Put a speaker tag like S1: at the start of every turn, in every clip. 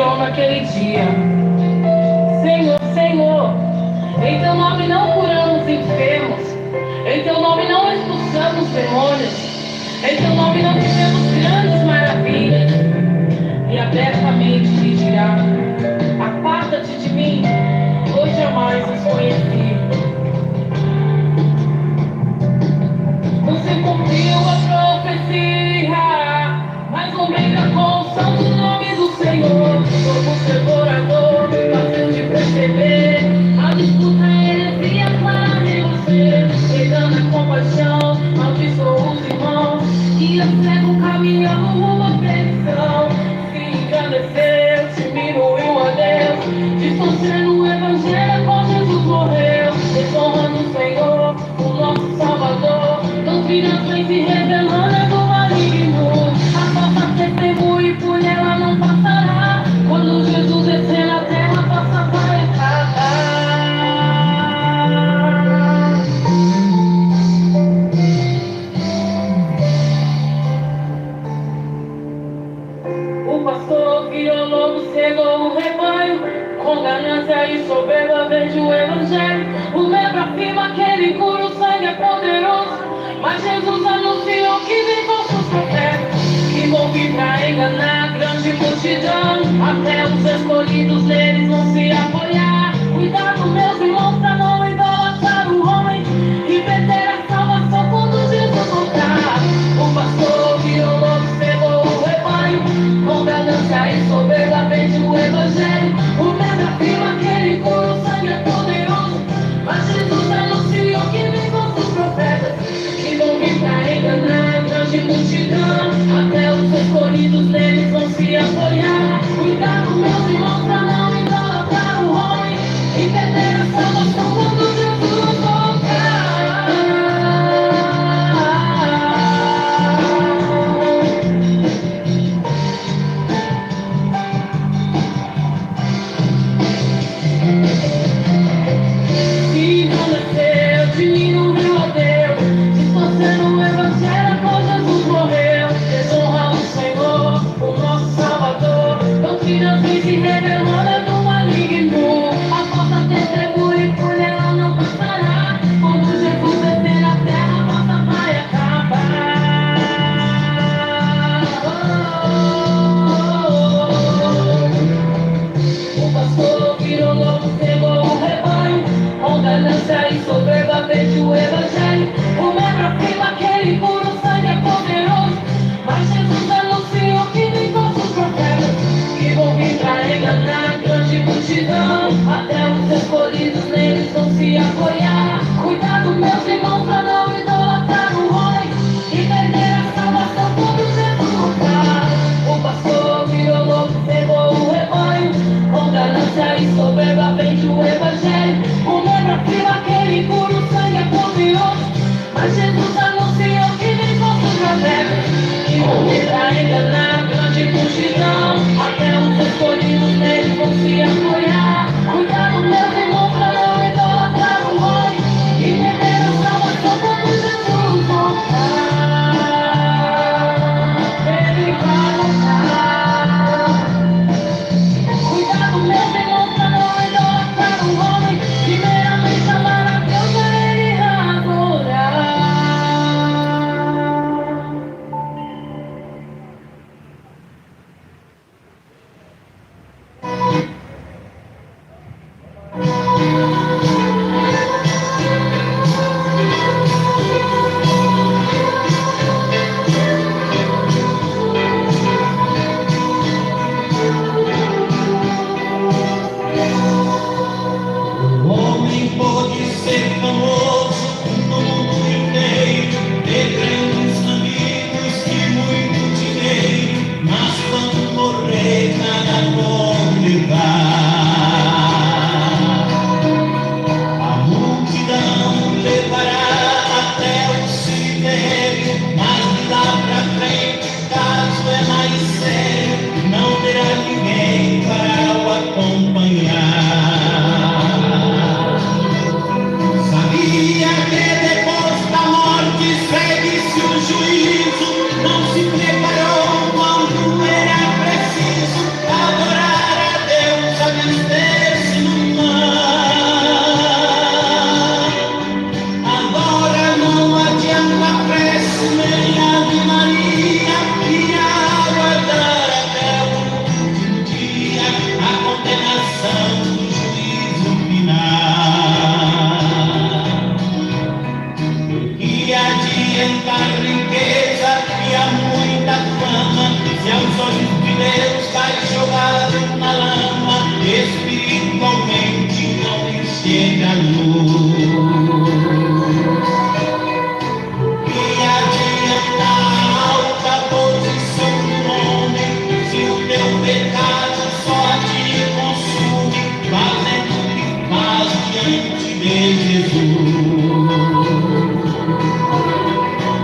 S1: criou naquele dia. Senhor, Senhor, em teu nome não curamos enfermos, em teu nome não expulsamos demônios, em teu nome não fizemos grandes maravilhas. E abertamente lhe dirá: aparta-te de mim, pois jamais os conheci. Você cumpriu a profecia, mas omega com o santo nome do Senhor. Como devorador, fácil de perceber, a disputa é heresia clara em você. Pegando a compaixão, abençoa os irmãos, e eu cego caminhando rumo à perdição. Se engrandeceu, diminuiu a Deus, distorcendo o evangelho com Jesus morreu. Desonrando o Senhor, o nosso Salvador, doutrinas vem se revelando é do maligno. A falsa testemunha e por ela não passará. Quando Jesus descer na terra, a falsa vai acabar. O pastor virou lobo, cegou o rebanho, com ganância e soberba vende o evangelho. O membro afirma que ele cura, o sangue é poderoso, mas Jesus anunciou que vem falsos profetas, que vão vir pra enganar a grande multidão. Até os escolhidos neles vão se apoiar. Cuidado, meus irmãos, pra não idolatrar o homem e perder a salvação quando Jesus voltar. O pastor virou lobo, cegou o rebanho, com ganância e soberba vende o evangelho. O membro afirma que ele cura, o sangue é poderoso, mas Jesus anunciou que vem falsos profetas, que vão vir pra enganar a grande multidão. Até os escolhidos neles vão se apoiar. Cuidado, meus irmãos, pra não idolatrar o homem e perder a salvação quando Jesus voltar. Se engrandeceu, diminuiu a Deus, distorcendo o evangelho com Jesus morreu. Desonra o Senhor, o nosso Salvador, doutrinas vem se revelando é do maligno. A falsa testemunha e por ela não passará. Quando Jesus descer na terra, a falsa vai acabar. O pastor virou lobo, cegou o rebanho, com ganância e soberba vende o evangelho. O membro afirma que ele cura, o sangue é poderoso, mas Jesus anunciou que vem falsos profetas, que vão vir pra enganar a grande multidão. Até os escolhidos neles vão se apoiar. Cuidado, meus irmãos, pra não idolatrar o homem e perder a salvação quando Jesus voltar. O pastor virou lobo, cegou o rebanho, com ganância e soberba vende o evangelho. O membro afirma que ele cura, o sangue é poderoso, mas Jesus anunciou que vem falsos profetas, que vão vir pra enganar a grande multidão. Até os escolhidos neles vão se apoiar. Cuidado, meus irmãos, pra não idolatrar o homem e perder a salvação quando Jesus voltar. Ele vai voltar. Cuidado, meus irmãos, pra não idolatrar o homem, primeiramente amar a Deus, a Ele adorar.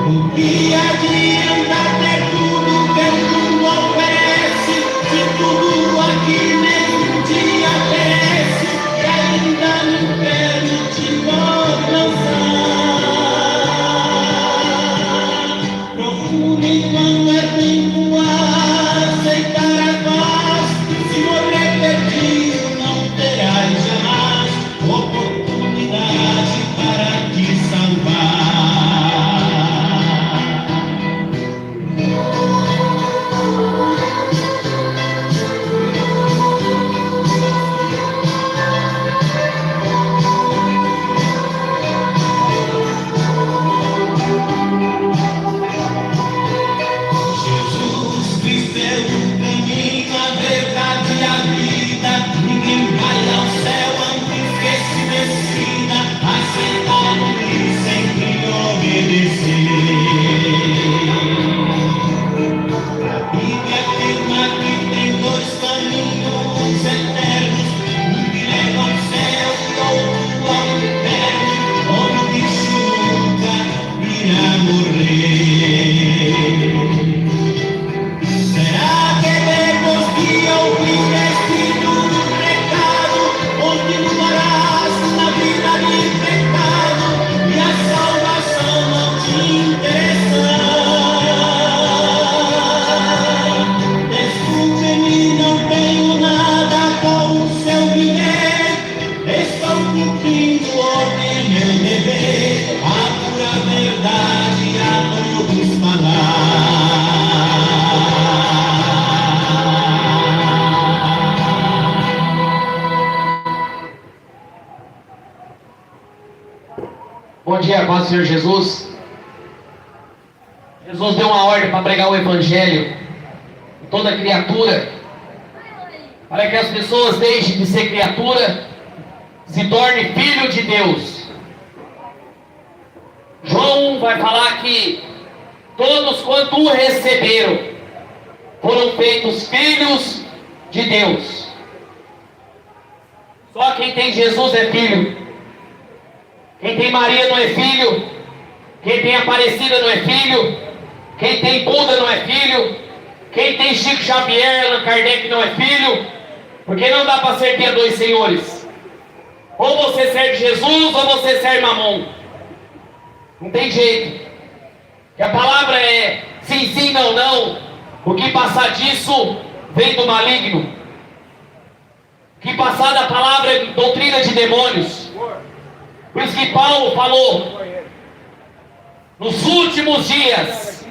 S2: O que adianta ter tudo que o mundo oferece, se tudo aqui mesmo te aparece e ainda não quero te alcançar. Profundo enquanto é tempo a aceitar a paz, se morrer perdido não terás jamais oportunidade para te salvar. Jesus Cristo é o caminho, a verdade e a vida. Ninguém vai ao céu antes que se decida aceitar e sempre obedecer. A Bíblia afirma que tem dois caminhos eternos, um que leva ao céu e outro ao inferno, onde o bicho nunca irá morrer. Será que depois que ouvir este duro recado, continuarás na vida de pecado e a salvação não te interessar? Desculpe-me, não tenho nada com o seu viver, estou cumprindo ordem, meu dever, a pura verdade a todos falar.
S3: Bom dia, paz do Senhor Jesus. Jesus deu uma ordem para pregar o Evangelho a toda criatura, para que as pessoas deixem de ser criatura, se tornem filho de Deus. João vai falar que todos quanto o receberam foram feitos filhos de Deus. Só quem tem Jesus é filho. Quem tem Maria não é filho. Quem tem Aparecida não é filho. Quem tem Buda não é filho. Quem tem Chico Xavier, Allan Kardec não é filho. Porque não dá para servir a dois senhores. Ou você serve Jesus ou você serve Mamon. Não tem jeito. Que a palavra é sim, sim, não, não. O que passar disso vem do maligno. O que passar da palavra é doutrina de demônios. Por isso que Paulo falou, nos últimos dias,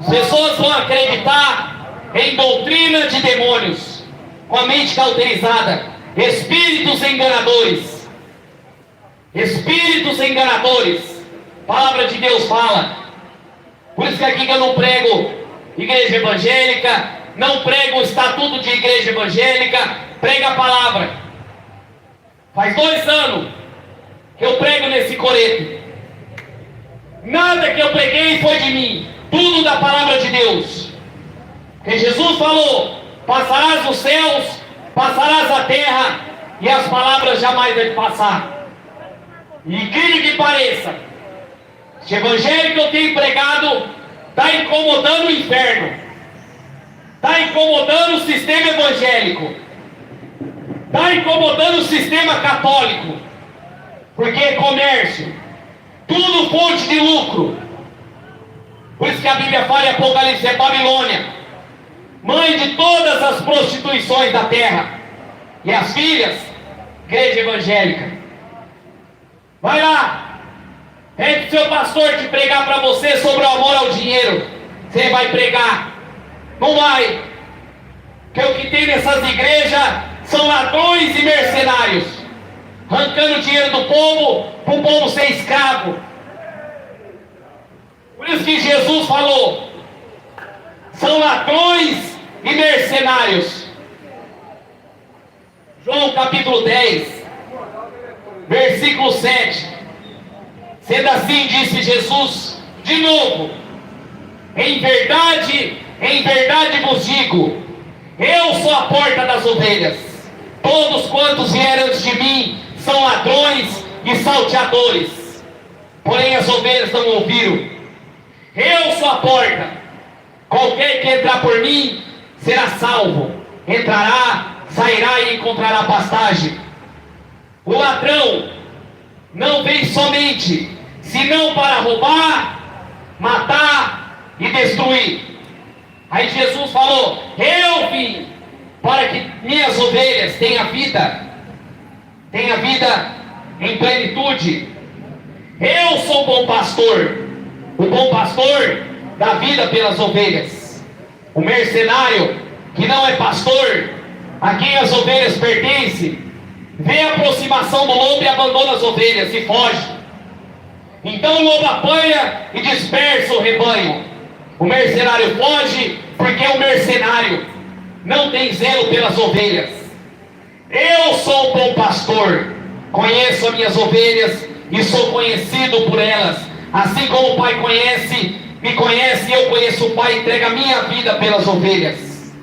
S3: as pessoas vão acreditar em doutrina de demônios, com a mente cauterizada, espíritos enganadores. Espíritos enganadores. A palavra de Deus fala. Por isso que aqui que eu não prego igreja evangélica, não prego o estatuto de igreja evangélica, prego a palavra. Faz 2 anos que eu prego nesse coreto. Nada que eu preguei foi de mim, tudo da palavra de Deus. Porque Jesus falou: passarás os céus, passarás a terra, e as palavras jamais vão passar. E incrível que pareça, esse evangelho que eu tenho pregado está incomodando o inferno, está incomodando o sistema evangélico, está incomodando o sistema católico, porque é comércio, tudo fonte de lucro. Por isso que a Bíblia fala em Apocalipse, é Babilônia, mãe de todas as prostituições da terra, e as filhas, igreja evangélica. Vai lá, pede seu pastor te pregar para você sobre o amor ao dinheiro. Você vai pregar? Não vai. Porque o que tem nessas igrejas são ladrões e mercenários, arrancando o dinheiro do povo para o povo ser escravo. Por isso que Jesus falou: são ladrões e mercenários. João capítulo 10, versículo 7. Sendo assim, disse Jesus de novo: em verdade vos digo, eu sou a porta das ovelhas. Todos quantos vieram antes de mim são ladrões e salteadores, porém as ovelhas não ouviram. Eu sou a porta, qualquer que entrar por mim será salvo, entrará, sairá e encontrará pastagem. O ladrão não vem somente senão para roubar, matar e destruir. Aí Jesus falou: eu vim para que minhas ovelhas tenham vida em plenitude. Eu sou o bom pastor dá vida pelas ovelhas. O mercenário que não é pastor, a quem as ovelhas pertencem, vê a aproximação do lobo e abandona as ovelhas e foge. Então o lobo apanha e dispersa o rebanho. O mercenário foge porque o mercenário não tem zelo pelas ovelhas. Eu sou o bom pastor, conheço as minhas ovelhas e sou conhecido por elas. Assim como o Pai me conhece, eu conheço o Pai e entrego a minha vida pelas ovelhas.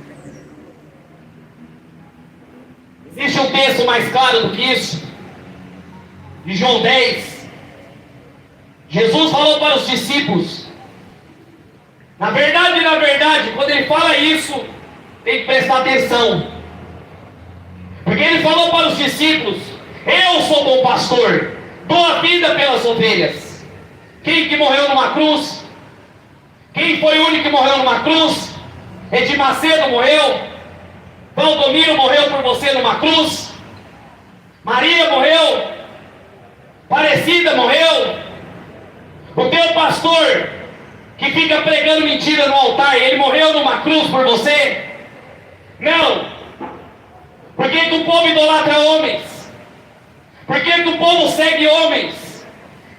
S3: Existe um texto mais claro do que isso, de João 10. Jesus falou para os discípulos. Na verdade, quando ele fala isso, tem que prestar atenção. Porque ele falou para os discípulos: eu sou bom pastor, dou a vida pelas ovelhas. Quem que morreu numa cruz? Quem foi o único que morreu numa cruz? Edir Macedo morreu. Valdomiro morreu por você numa cruz. Maria morreu. Parecida morreu. O teu pastor que fica pregando mentira no altar, ele morreu numa cruz por você? Não. Por que o povo idolatra homens? Por que o povo segue homens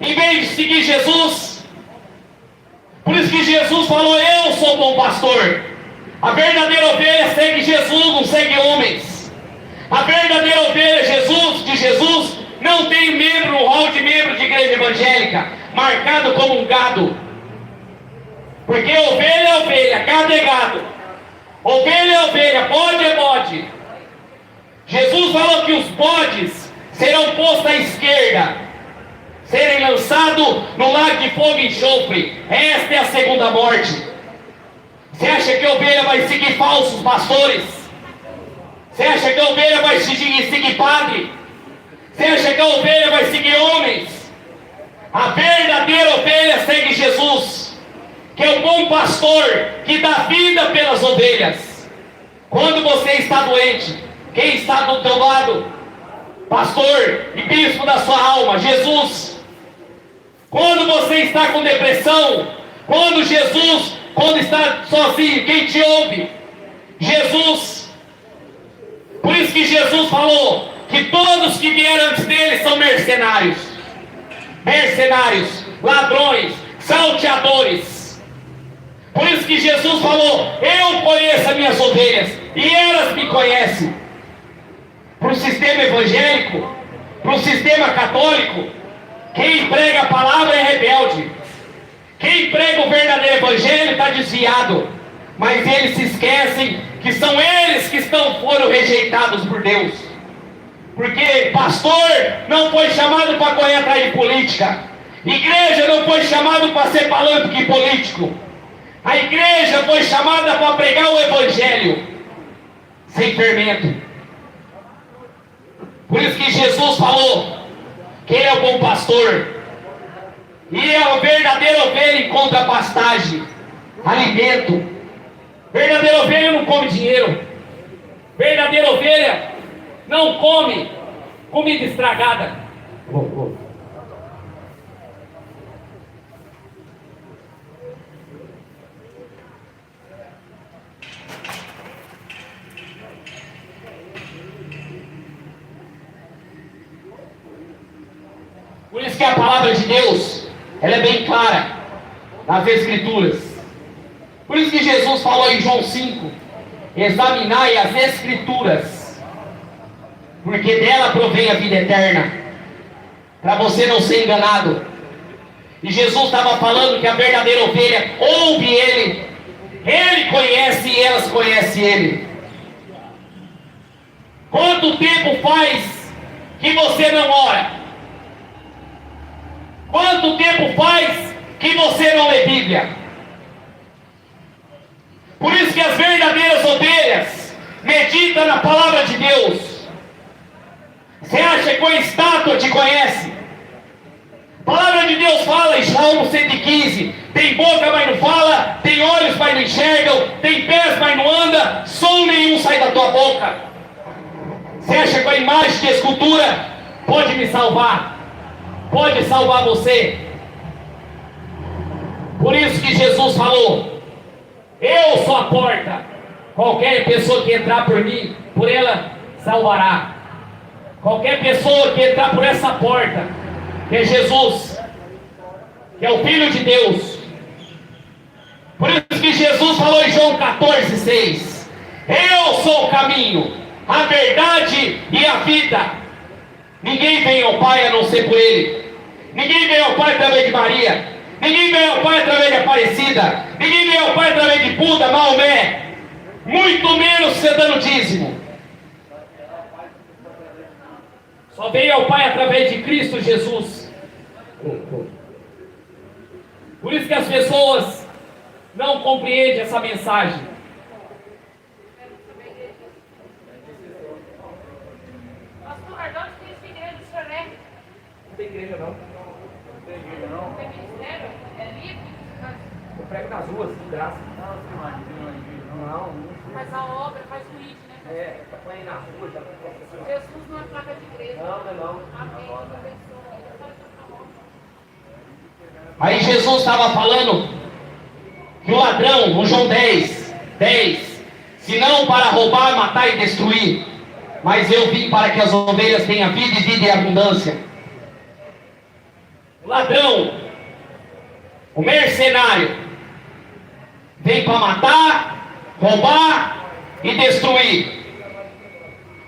S3: em vez de seguir Jesus? Por isso que Jesus falou: eu sou o bom pastor. A verdadeira ovelha segue Jesus, não segue homens. A verdadeira ovelha de Jesus não tem membro no hall de membro de igreja evangélica, marcado como um gado. Porque ovelha é ovelha, gado é gado. Ovelha é ovelha, bode é bode. Jesus falou que os bodes serão postos à esquerda, serem lançados no lago de fogo e enxofre. Esta é a segunda morte. Você acha que a ovelha vai seguir falsos pastores? Você acha que a ovelha vai seguir padre? Você acha que a ovelha vai seguir homens? A verdadeira ovelha segue Jesus, que é o bom pastor que dá vida pelas ovelhas. Quando você está doente, quem está do teu lado? Pastor e bispo da sua alma, Jesus. Quando você está com depressão, quando está sozinho, quem te ouve? Jesus. Por isso que Jesus falou que todos que vieram antes dele são mercenários. Mercenários, ladrões, salteadores. Por isso que Jesus falou: eu conheço as minhas ovelhas e elas me conhecem. Para o sistema evangélico, para o sistema católico, quem prega a palavra é rebelde. Quem prega o verdadeiro evangelho está desviado. Mas eles se esquecem que são eles que foram rejeitados por Deus. Porque pastor não foi chamado para correr atrás de política. Igreja não foi chamado para ser palanque e político. A igreja foi chamada para pregar o evangelho sem fermento. Por isso que Jesus falou que ele é o bom pastor. E a verdadeira ovelha encontra pastagem, alimento. Verdadeira ovelha não come dinheiro. Verdadeira ovelha não come comida estragada. Por isso que a palavra de Deus, ela é bem clara nas Escrituras. Por isso que Jesus falou em João 5: examinai as Escrituras, porque dela provém a vida eterna, para você não ser enganado. E Jesus estava falando que a verdadeira ovelha ouve Ele, Ele conhece e elas conhecem Ele. Quanto tempo faz que você não ora? Quanto tempo faz que você não lê Bíblia? Por isso que as verdadeiras ovelhas meditam na palavra de Deus. Você acha que uma estátua te conhece? A palavra de Deus fala em Salmo 115: tem boca, mas não fala, tem olhos, mas não enxergam, tem pés, mas não anda, som nenhum sai da tua boca. Você acha que a imagem de escultura pode me salvar? Pode salvar você? Por isso que Jesus falou: eu sou a porta, qualquer pessoa que entrar por mim, por ela salvará. Qualquer pessoa que entrar por essa porta, que é Jesus, que é o Filho de Deus. Por isso que Jesus falou em João 14,6: eu sou o caminho, a verdade e a vida. Ninguém vem ao Pai a não ser por Ele. Ninguém vem ao Pai através de Maria. Ninguém vem ao Pai através de Aparecida. Ninguém vem ao Pai através de Buda, Maomé. Muito menos você dando dízimo. Só veio ao Pai através de Cristo Jesus. Por isso que as pessoas não compreendem essa mensagem.
S4: Pastor Ardócio, tem essa igreja do senhor, né?
S3: Não tem igreja não. Não tem igreja não.
S4: Tem ministério? É livre?
S3: Eu prego nas ruas, de graça. Não.
S4: Faz a obra, faz o IT, né?
S3: Tá playing na rua, já.
S4: Jesus não é placa de igreja.
S3: Não.
S4: Amém. Abençoe.
S3: Aí Jesus estava falando que o ladrão, no João 10, se não para roubar, matar e destruir, mas eu vim para que as ovelhas tenham vida e vida em abundância. O ladrão, o mercenário, vem para matar, roubar e destruir.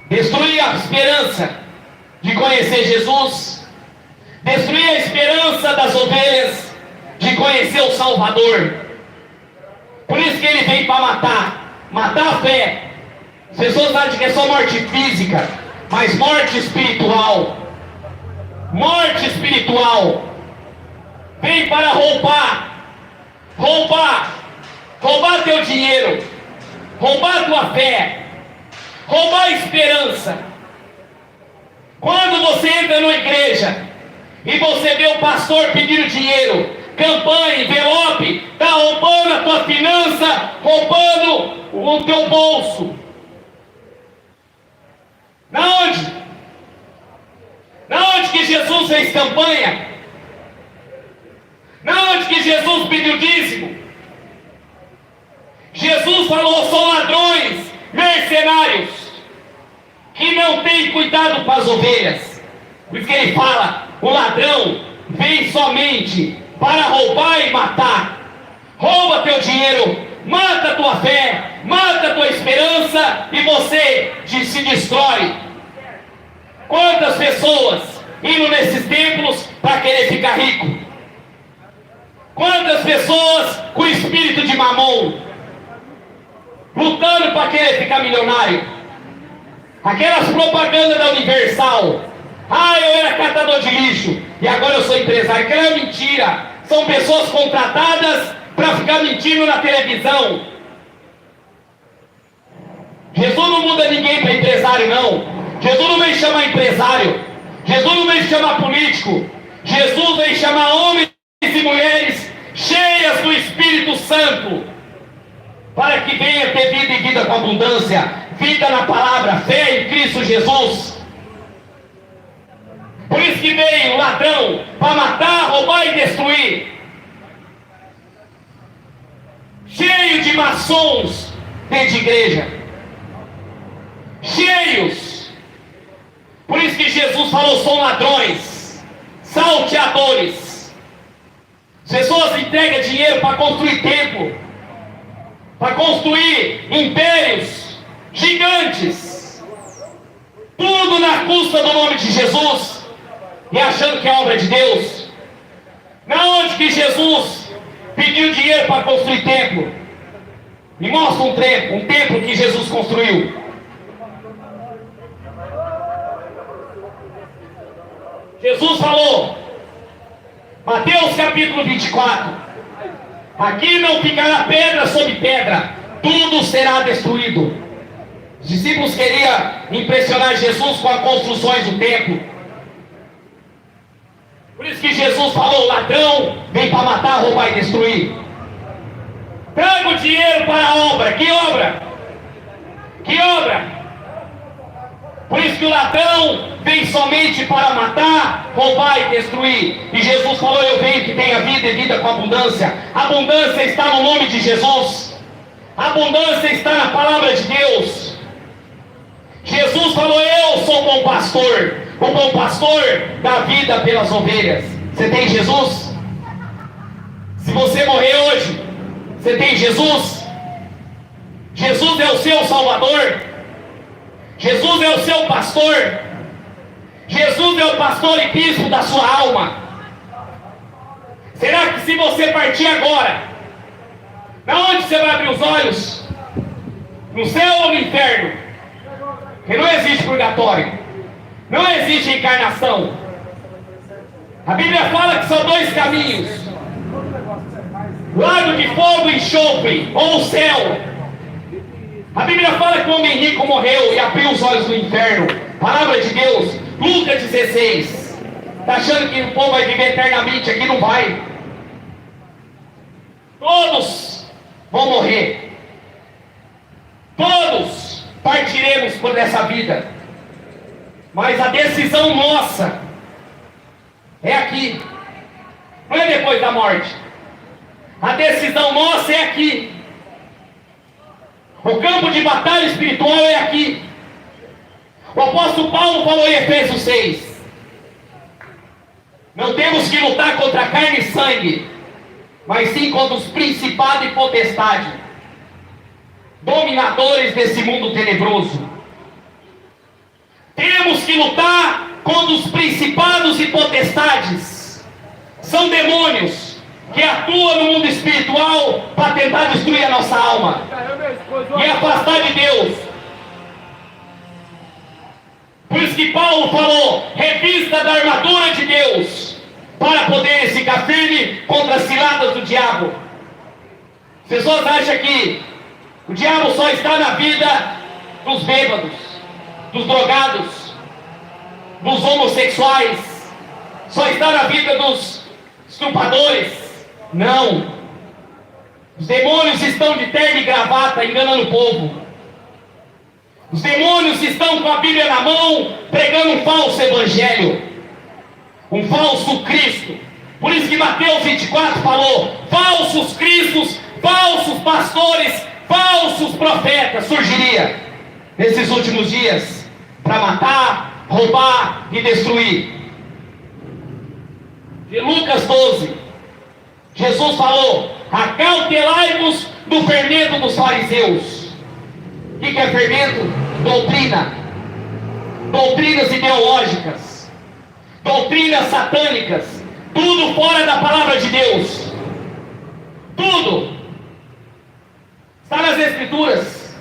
S3: Destruir a esperança de conhecer Jesus, destruir a esperança das ovelhas de conhecer o Salvador. Por isso que ele vem para matar a fé. As pessoas acham que é só morte física, mas morte espiritual. Morte espiritual. Vem para roubar teu dinheiro, roubar tua fé, roubar a esperança. Quando você entra numa igreja e você vê o pastor pedindo dinheiro, campanha, envelope, está roubando a tua finança, roubando o teu bolso. Na onde que Jesus fez campanha? Na onde que Jesus pediu dízimo? Jesus falou: são ladrões, mercenários, que não têm cuidado com as ovelhas. Por isso que ele fala: o ladrão vem somente para roubar e matar. Rouba teu dinheiro, mata a tua fé, mata a tua esperança e você se destrói. Quantas pessoas indo nesses templos para querer ficar rico? Quantas pessoas com espírito de mamon, lutando para querer ficar milionário? Aquelas propagandas da Universal: ah, eu era catador de lixo e agora eu sou empresário. Aquela é mentira. São pessoas contratadas para ficar mentindo na televisão. Jesus não muda ninguém para empresário, não. Jesus não vem chamar empresário. Jesus não vem chamar político. Jesus vem chamar homens e mulheres cheias do Espírito Santo, para que venha ter vida e vida com abundância. Vida na palavra, fé em Cristo Jesus. Por isso que veio o ladrão para matar, roubar e destruir. Cheio de maçons dentro de igreja. Cheios. Por isso que Jesus falou: são ladrões, salteadores. As pessoas entregam dinheiro para construir templo, para construir impérios gigantes, tudo na custa do nome de Jesus, e achando que é obra de Deus. Na onde que Jesus pediu dinheiro para construir templo? Me mostra um templo que Jesus construiu. Jesus falou: Mateus capítulo 24. Aqui não ficará pedra sobre pedra, tudo será destruído. Os discípulos queriam impressionar Jesus com as construções do templo. Por isso que Jesus falou: o ladrão vem para matar, roubar e destruir. Traga o dinheiro para a obra. Que obra? Que obra? Por isso que o ladrão vem somente para matar, roubar e destruir. E Jesus falou: eu venho que tenha vida e vida com abundância. A abundância está no nome de Jesus. A abundância está na palavra de Deus. Jesus falou: eu sou o bom pastor. O bom pastor dá vida pelas ovelhas. Você tem Jesus? Se você morrer hoje, você tem Jesus? Jesus é o seu Salvador. Jesus é o seu pastor. Jesus é o pastor e bispo da sua alma. Será que se você partir agora, na onde você vai abrir os olhos? No céu ou no inferno? Porque não existe purgatório, não existe encarnação. A Bíblia fala que são dois caminhos: lago de fogo e enxofre, ou o céu. A Bíblia fala que o homem rico morreu e abriu os olhos do inferno. Palavra de Deus, Lucas 16. Está achando que o povo vai viver eternamente? Aqui não vai. Todos vão morrer. Todos partiremos por essa vida. Mas a decisão nossa é aqui. Não é depois da morte. A decisão nossa é aqui. O campo de batalha espiritual é aqui. O apóstolo Paulo falou em Efésios 6: não temos que lutar contra carne e sangue, mas sim contra os principados e potestades, dominadores desse mundo tenebroso. Temos que lutar contra os principados e potestades. São demônios que atuam no mundo espiritual para tentar destruir a nossa alma e afastar de Deus. Por isso que Paulo falou: revista da armadura de Deus, para poder ficar firme contra as ciladas do diabo. As pessoas acham que o diabo só está na vida dos bêbados, dos drogados, dos homossexuais, só está na vida dos estupradores. Não. Os demônios estão de terno e gravata enganando o povo. Os demônios estão com a Bíblia na mão, pregando um falso evangelho, um falso Cristo. Por isso que Mateus 24 falou: falsos cristos, falsos pastores, falsos profetas surgiria nesses últimos dias para matar, roubar e destruir. De Lucas 12, Jesus falou: acautelai-vos do fermento dos fariseus. O que é fermento? Doutrina. Doutrinas ideológicas, doutrinas satânicas, tudo fora da palavra de Deus. Tudo está nas Escrituras.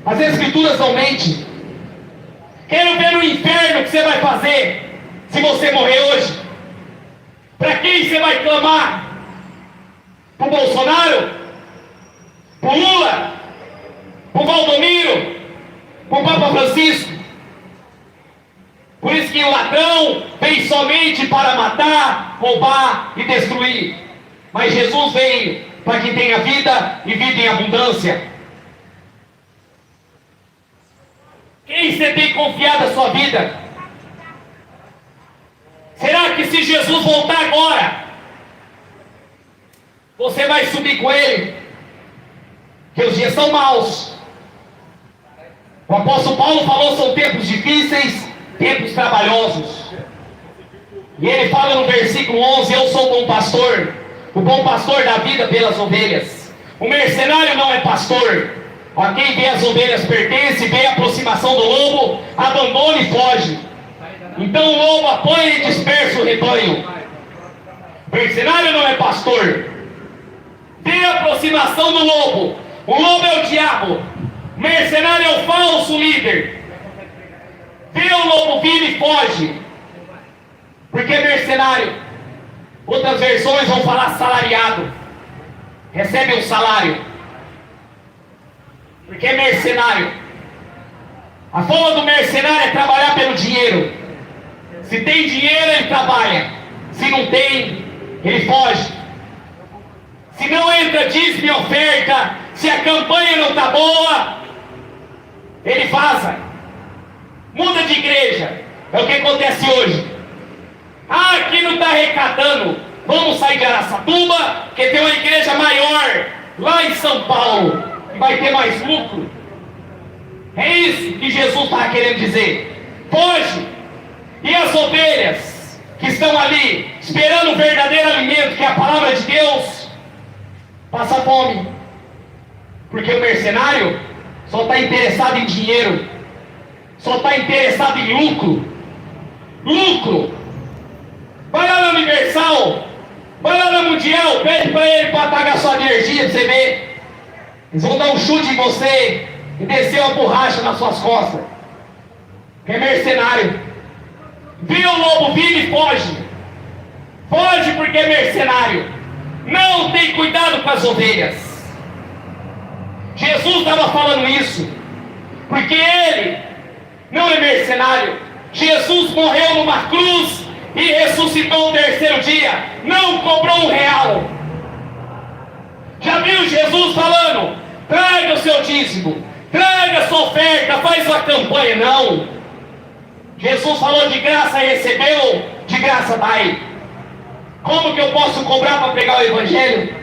S3: As Escrituras não mentem. Quero ver no inferno o que você vai fazer se você morrer hoje. Para quem você vai clamar? Para o Bolsonaro? Para o Lula? Para o Valdomiro? Para o Papa Francisco? Por isso que o ladrão vem somente para matar, roubar e destruir. Mas Jesus veio para que tenha vida e vida em abundância. Quem você tem confiado a sua vida? Será que se Jesus voltar agora, você vai subir com ele? Porque os dias são maus. O apóstolo Paulo falou: são tempos difíceis, tempos trabalhosos. E ele fala no versículo 11: eu sou o bom pastor. O bom pastor dá vida pelas ovelhas. O mercenário não é pastor. A quem vê as ovelhas pertence, vê a aproximação do lobo, abandona e foge. Então o lobo apanha e dispersa o rebanho. O mercenário não é pastor. Vê a aproximação do lobo. O lobo é o diabo. O mercenário é o falso líder. Vê o lobo vir e foge. Porque mercenário Outras versões vão falar salariado. Recebe um salário. Porque é mercenário. A forma do mercenário é trabalhar pelo dinheiro. Se tem dinheiro, ele trabalha. Se não tem, ele foge. Se não entra dízimo e oferta, se a campanha não está boa, ele vaza. Muda de igreja. É o que acontece hoje. Ah, aqui não está arrecadando. Vamos sair de Araçatuba, porque tem uma igreja maior lá em São Paulo, que vai ter mais lucro. É isso que Jesus está querendo dizer. Foge. E as ovelhas que estão ali, esperando o verdadeiro alimento, que é a palavra de Deus, passa fome. Porque o mercenário só está interessado em dinheiro, só está interessado em lucro. Lucro. Vai lá na Universal, vai lá na Mundial, pede para ele para pagar sua energia, para você ver. Eles vão dar um chute em você e descer uma borracha nas suas costas. Que é mercenário. Viu o lobo vindo e foge. Foge porque é mercenário. Não tem cuidado com as ovelhas. Jesus estava falando isso, porque ele não é mercenário. Jesus morreu numa cruz e ressuscitou no terceiro dia. Não cobrou R$1. Já viu Jesus falando? Traga o seu dízimo, traga a sua oferta, faz sua campanha. Não. Jesus falou: de graça recebeu, de graça dai. Como que eu posso cobrar para pregar o evangelho?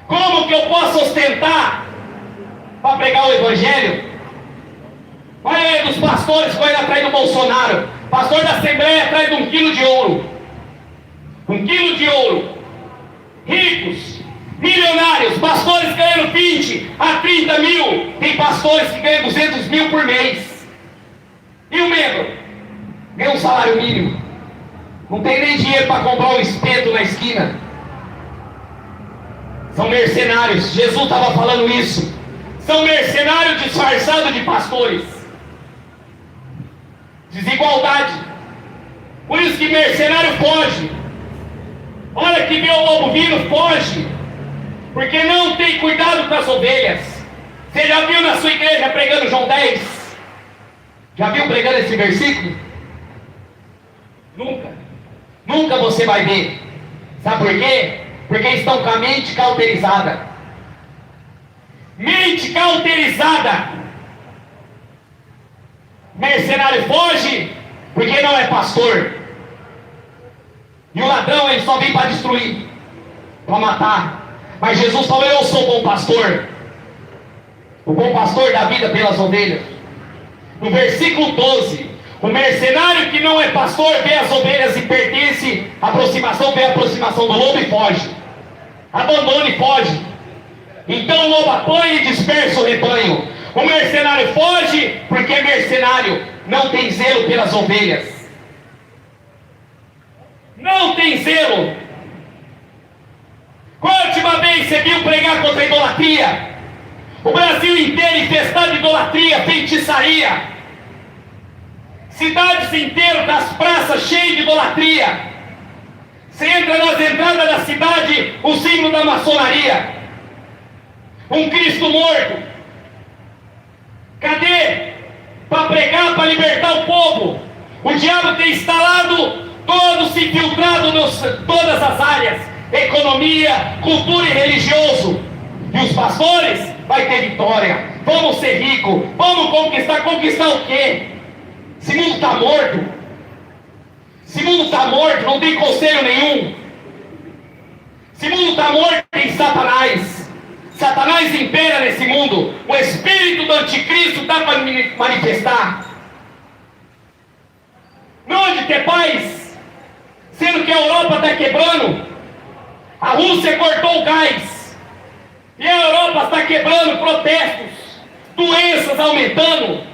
S3: Como que eu posso ostentar para pregar o evangelho? Olha aí dos pastores que indo atrás do Bolsonaro. Pastor da Assembleia atrás de 1 quilo de ouro. 1 quilo de ouro. Ricos, milionários, pastores ganhando 20 a 30 mil. Tem pastores que ganham 200 mil por mês. E o membro? Ganha um salário mínimo. Não tem nem dinheiro para comprar um espeto na esquina. São mercenários. Jesus estava falando isso. São mercenários disfarçados de pastores. Desigualdade. Por isso que mercenário foge. Olha que vê o lobo vindo, foge. Porque não tem cuidado com as ovelhas. Você já viu na sua igreja pregando João 10? Já viu pregando esse versículo? Nunca. Nunca você vai ver. Sabe por quê? Porque estão com a mente cauterizada. Mente cauterizada. Mercenário foge porque não é pastor. E o ladrão, ele só vem para destruir, para matar. Mas Jesus falou: eu sou o bom pastor. O bom pastor dá vida pelas ovelhas. No versículo 12, o mercenário que não é pastor vê as ovelhas e pertence à aproximação, vê a aproximação do lobo e foge. Abandona e foge. Então o lobo apanha e dispersa o rebanho. O mercenário foge porque é mercenário, não tem zelo pelas ovelhas. Não tem zelo. Qual a última vez você viu pregar contra a idolatria? O Brasil inteiro infestado de idolatria, feitiçaria. Cidades inteiras, das praças cheias de idolatria. Você entra nas entradas da cidade, o símbolo da maçonaria. Um Cristo morto. Cadê? Para pregar, para libertar o povo. O diabo tem instalado, todos se infiltrado em todas as áreas. Economia, cultura e religioso. E os pastores vai ter vitória. Vamos ser ricos, vamos conquistar. Conquistar o quê? Esse mundo está morto. Esse mundo está morto, não tem conselho nenhum. Esse mundo está morto, tem Satanás. Satanás impera nesse mundo. O espírito do anticristo está para manifestar. Onde ter paz? Sendo que a Europa está quebrando. A Rússia cortou o gás. E a Europa está quebrando, protestos, doenças aumentando,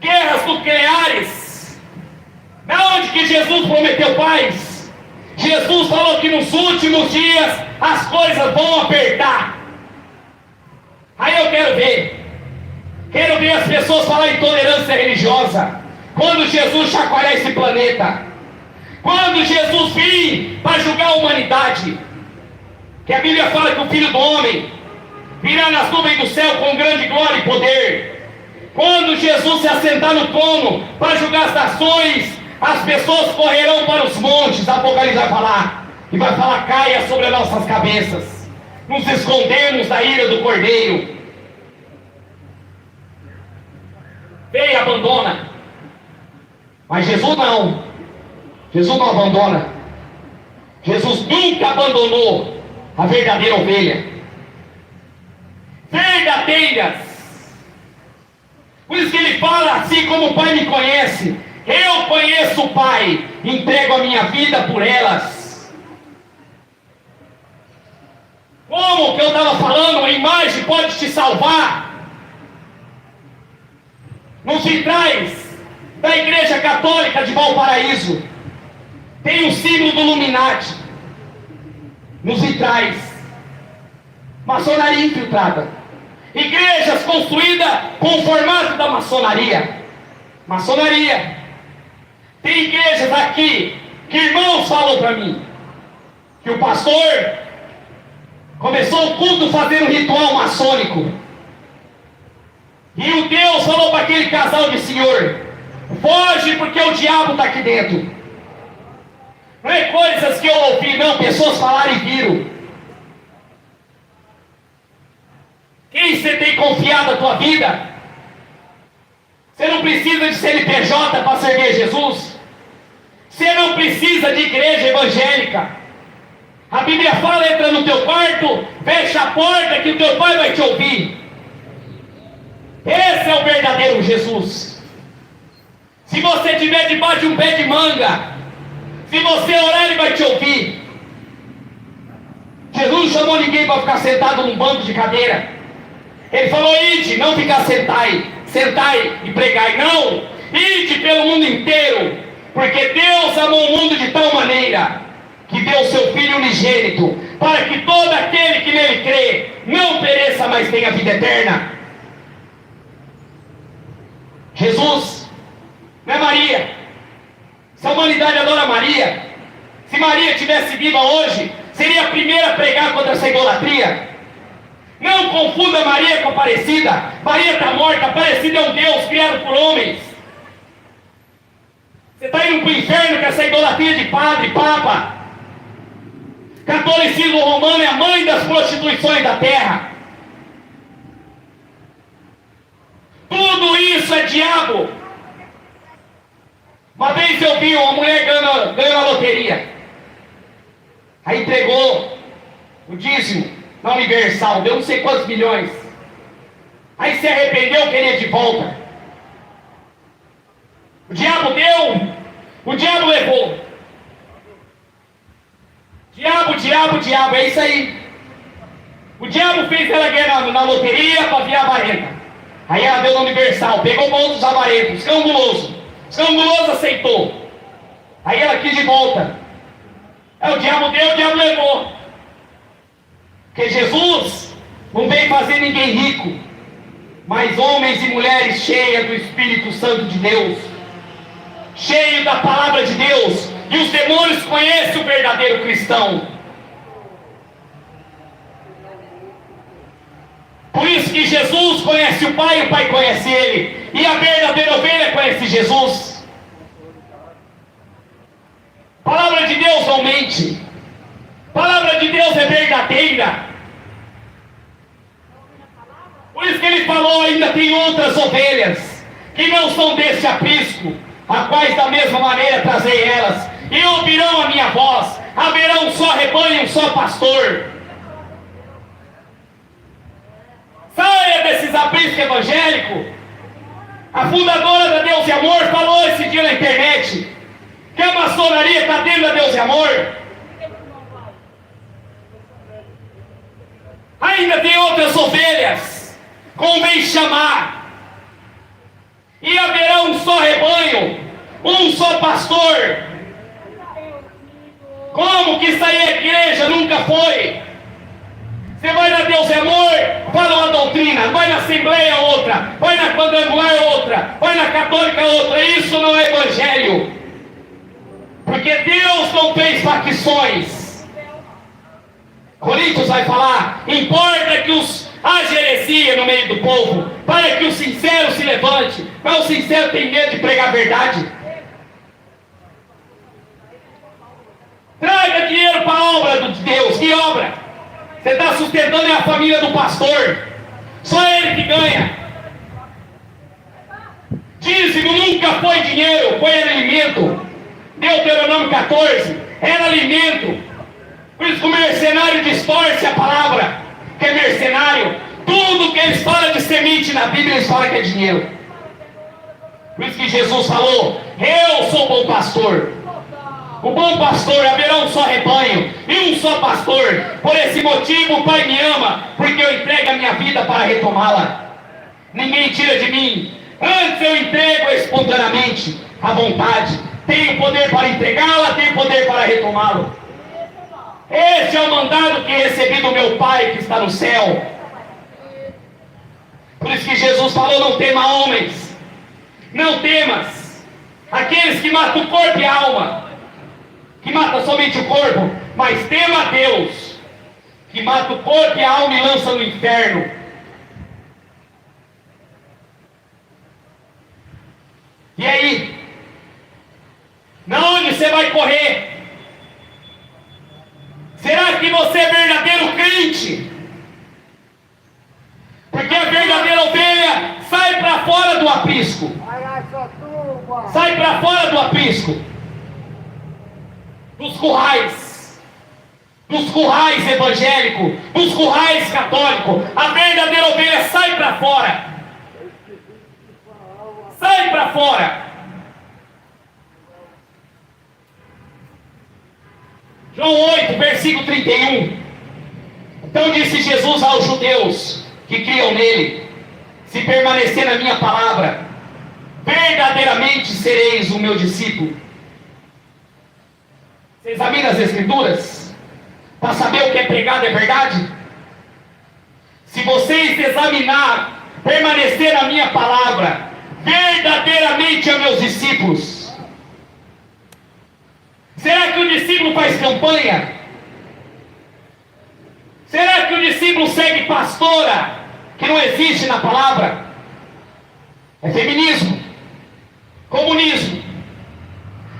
S3: guerras nucleares. Da onde que Jesus prometeu paz? Jesus falou que nos últimos dias as coisas vão apertar. Aí eu quero ver as pessoas falar em tolerância religiosa. Quando Jesus chacoalhar esse planeta, Quando Jesus vir para julgar a humanidade, que a Bíblia fala que o Filho do Homem virá nas nuvens do céu com grande glória e poder. Quando Jesus se assentar no trono para julgar as nações, as pessoas correrão para os montes. Apocalipse vai falar, e vai falar: caia sobre as nossas cabeças, nos escondemos da ira do Cordeiro. Vem e abandona. Mas Jesus não. Jesus não abandona. Jesus nunca abandonou a verdadeira ovelha. Verdadeiras. Por isso que ele fala: assim como o Pai me conhece, eu conheço o Pai, entrego a minha vida por elas. Como que eu estava falando, a imagem pode te salvar. Nos vitrais da Igreja Católica de Valparaíso tem o símbolo do Illuminati. Nos vitrais, maçonaria infiltrada. Igrejas construídas com o formato da maçonaria. Maçonaria. Tem igrejas aqui que irmãos falam para mim que o pastor começou o culto fazendo um ritual maçônico. E o Deus falou para aquele casal de senhor: foge, porque o diabo está aqui dentro. Não é coisas que eu ouvi, não. Pessoas falaram e viram. Quem você tem confiado a tua vida? Você não precisa de CNPJ para servir Jesus. Você não precisa de igreja evangélica. A Bíblia fala: entra no teu quarto, fecha a porta, que o teu pai vai te ouvir. Esse é o verdadeiro Jesus. Se você estiver debaixo de um pé de manga, se você orar, ele vai te ouvir. Jesus não chamou ninguém para ficar sentado num banco de cadeira. Ele falou: ide, não ficar sentai e pregai, não. Ide pelo mundo inteiro, porque Deus amou o mundo de tal maneira que deu seu Filho unigênito, para que todo aquele que nele crê não pereça, mas tenha vida eterna. Jesus não é Maria. Se a humanidade adora Maria, se Maria tivesse viva hoje, seria a primeira a pregar contra essa idolatria. Não confunda Maria com Aparecida. Maria está morta, Aparecida é um Deus criado por homens. Você está indo para o inferno com essa idolatria de padre, papa. Catolicismo romano é a mãe das prostituições da terra. Tudo isso é diabo. Uma vez eu vi uma mulher ganhando a loteria. Aí entregou o dízimo na Universal, deu não sei quantos milhões. Aí se arrependeu, queria de volta. O diabo deu, o diabo levou. Diabo, é isso aí. O diabo fez ela ganhar na loteria para vir avarenta. Aí ela deu na Universal, pegou o bolso dos avarentos, escambuloso. Escambuloso aceitou. Aí ela quis de volta. O diabo deu, o diabo levou. Porque Jesus não veio fazer ninguém rico, mas homens e mulheres cheias do Espírito Santo de Deus, cheios da palavra de Deus. E os demônios conhecem o verdadeiro cristão. Por isso que Jesus conhece o Pai conhece Ele. E a verdadeira ovelha conhece Jesus. Palavra de Deus não mente. Palavra de Deus é verdadeira. Por isso que Ele falou: ainda tem outras ovelhas que não são deste aprisco, a quais da mesma maneira trazei elas, e ouvirão a minha voz. Haverá um só rebanho, um só pastor. Saia desses apriscos evangélicos. A fundadora da Deus e Amor falou esse dia na internet que a maçonaria está dentro da Deus e Amor. Ainda tem outras ovelhas, convém chamar. E haverá um só rebanho, um só pastor. Como que isso aí é igreja? Nunca foi. Você vai na Deus e Amor, fala uma doutrina, vai na Assembleia outra, vai na Quadrangular outra, vai na Católica outra. Isso não é evangelho. Porque Deus não fez facções. Coríntios vai falar: importa que haja heresia no meio do povo, para que o sincero se levante. Mas o sincero tem medo de pregar a verdade. Traga dinheiro para a obra de Deus. Que obra? Você está sustentando a família do pastor. Só ele que ganha. Dízimo nunca foi dinheiro, foi alimento. Deuteronômio 14, era alimento. Por isso que o mercenário distorce a palavra, que é mercenário. Tudo que eles falam de semente na Bíblia, eles falam que é dinheiro. Por isso que Jesus falou: eu sou o bom pastor. O bom pastor, haverá um só rebanho e um só pastor. Por esse motivo o Pai me ama, porque eu entrego a minha vida para retomá-la. Ninguém tira de mim. Antes eu entrego espontaneamente, à vontade. Tenho poder para entregá-la, tenho poder para retomá-lo. Este é o mandado que recebi do meu Pai que está no céu. Por isso que Jesus falou: não tema homens, não temas aqueles que matam o corpo e a alma, que mata somente o corpo, mas tema a Deus, que mata o corpo e a alma e lança no inferno. E aí? Na onde você vai correr? Será que você é verdadeiro crente? Porque a verdadeira ovelha sai para fora do aprisco. Sai para fora do aprisco. Dos currais evangélicos, dos currais católicos. A verdadeira ovelha sai para fora. Sai para fora. João 8, versículo 31. Então disse Jesus aos judeus que criam nele: se permanecer na minha palavra, verdadeiramente sereis o meu discípulo. Você examina as Escrituras para saber o que é pregado é verdade? Se vocês examinar, permanecer na minha palavra, verdadeiramente a meus discípulos. Será que o discípulo faz campanha? Será que o discípulo segue pastora, que não existe na palavra? É feminismo, comunismo.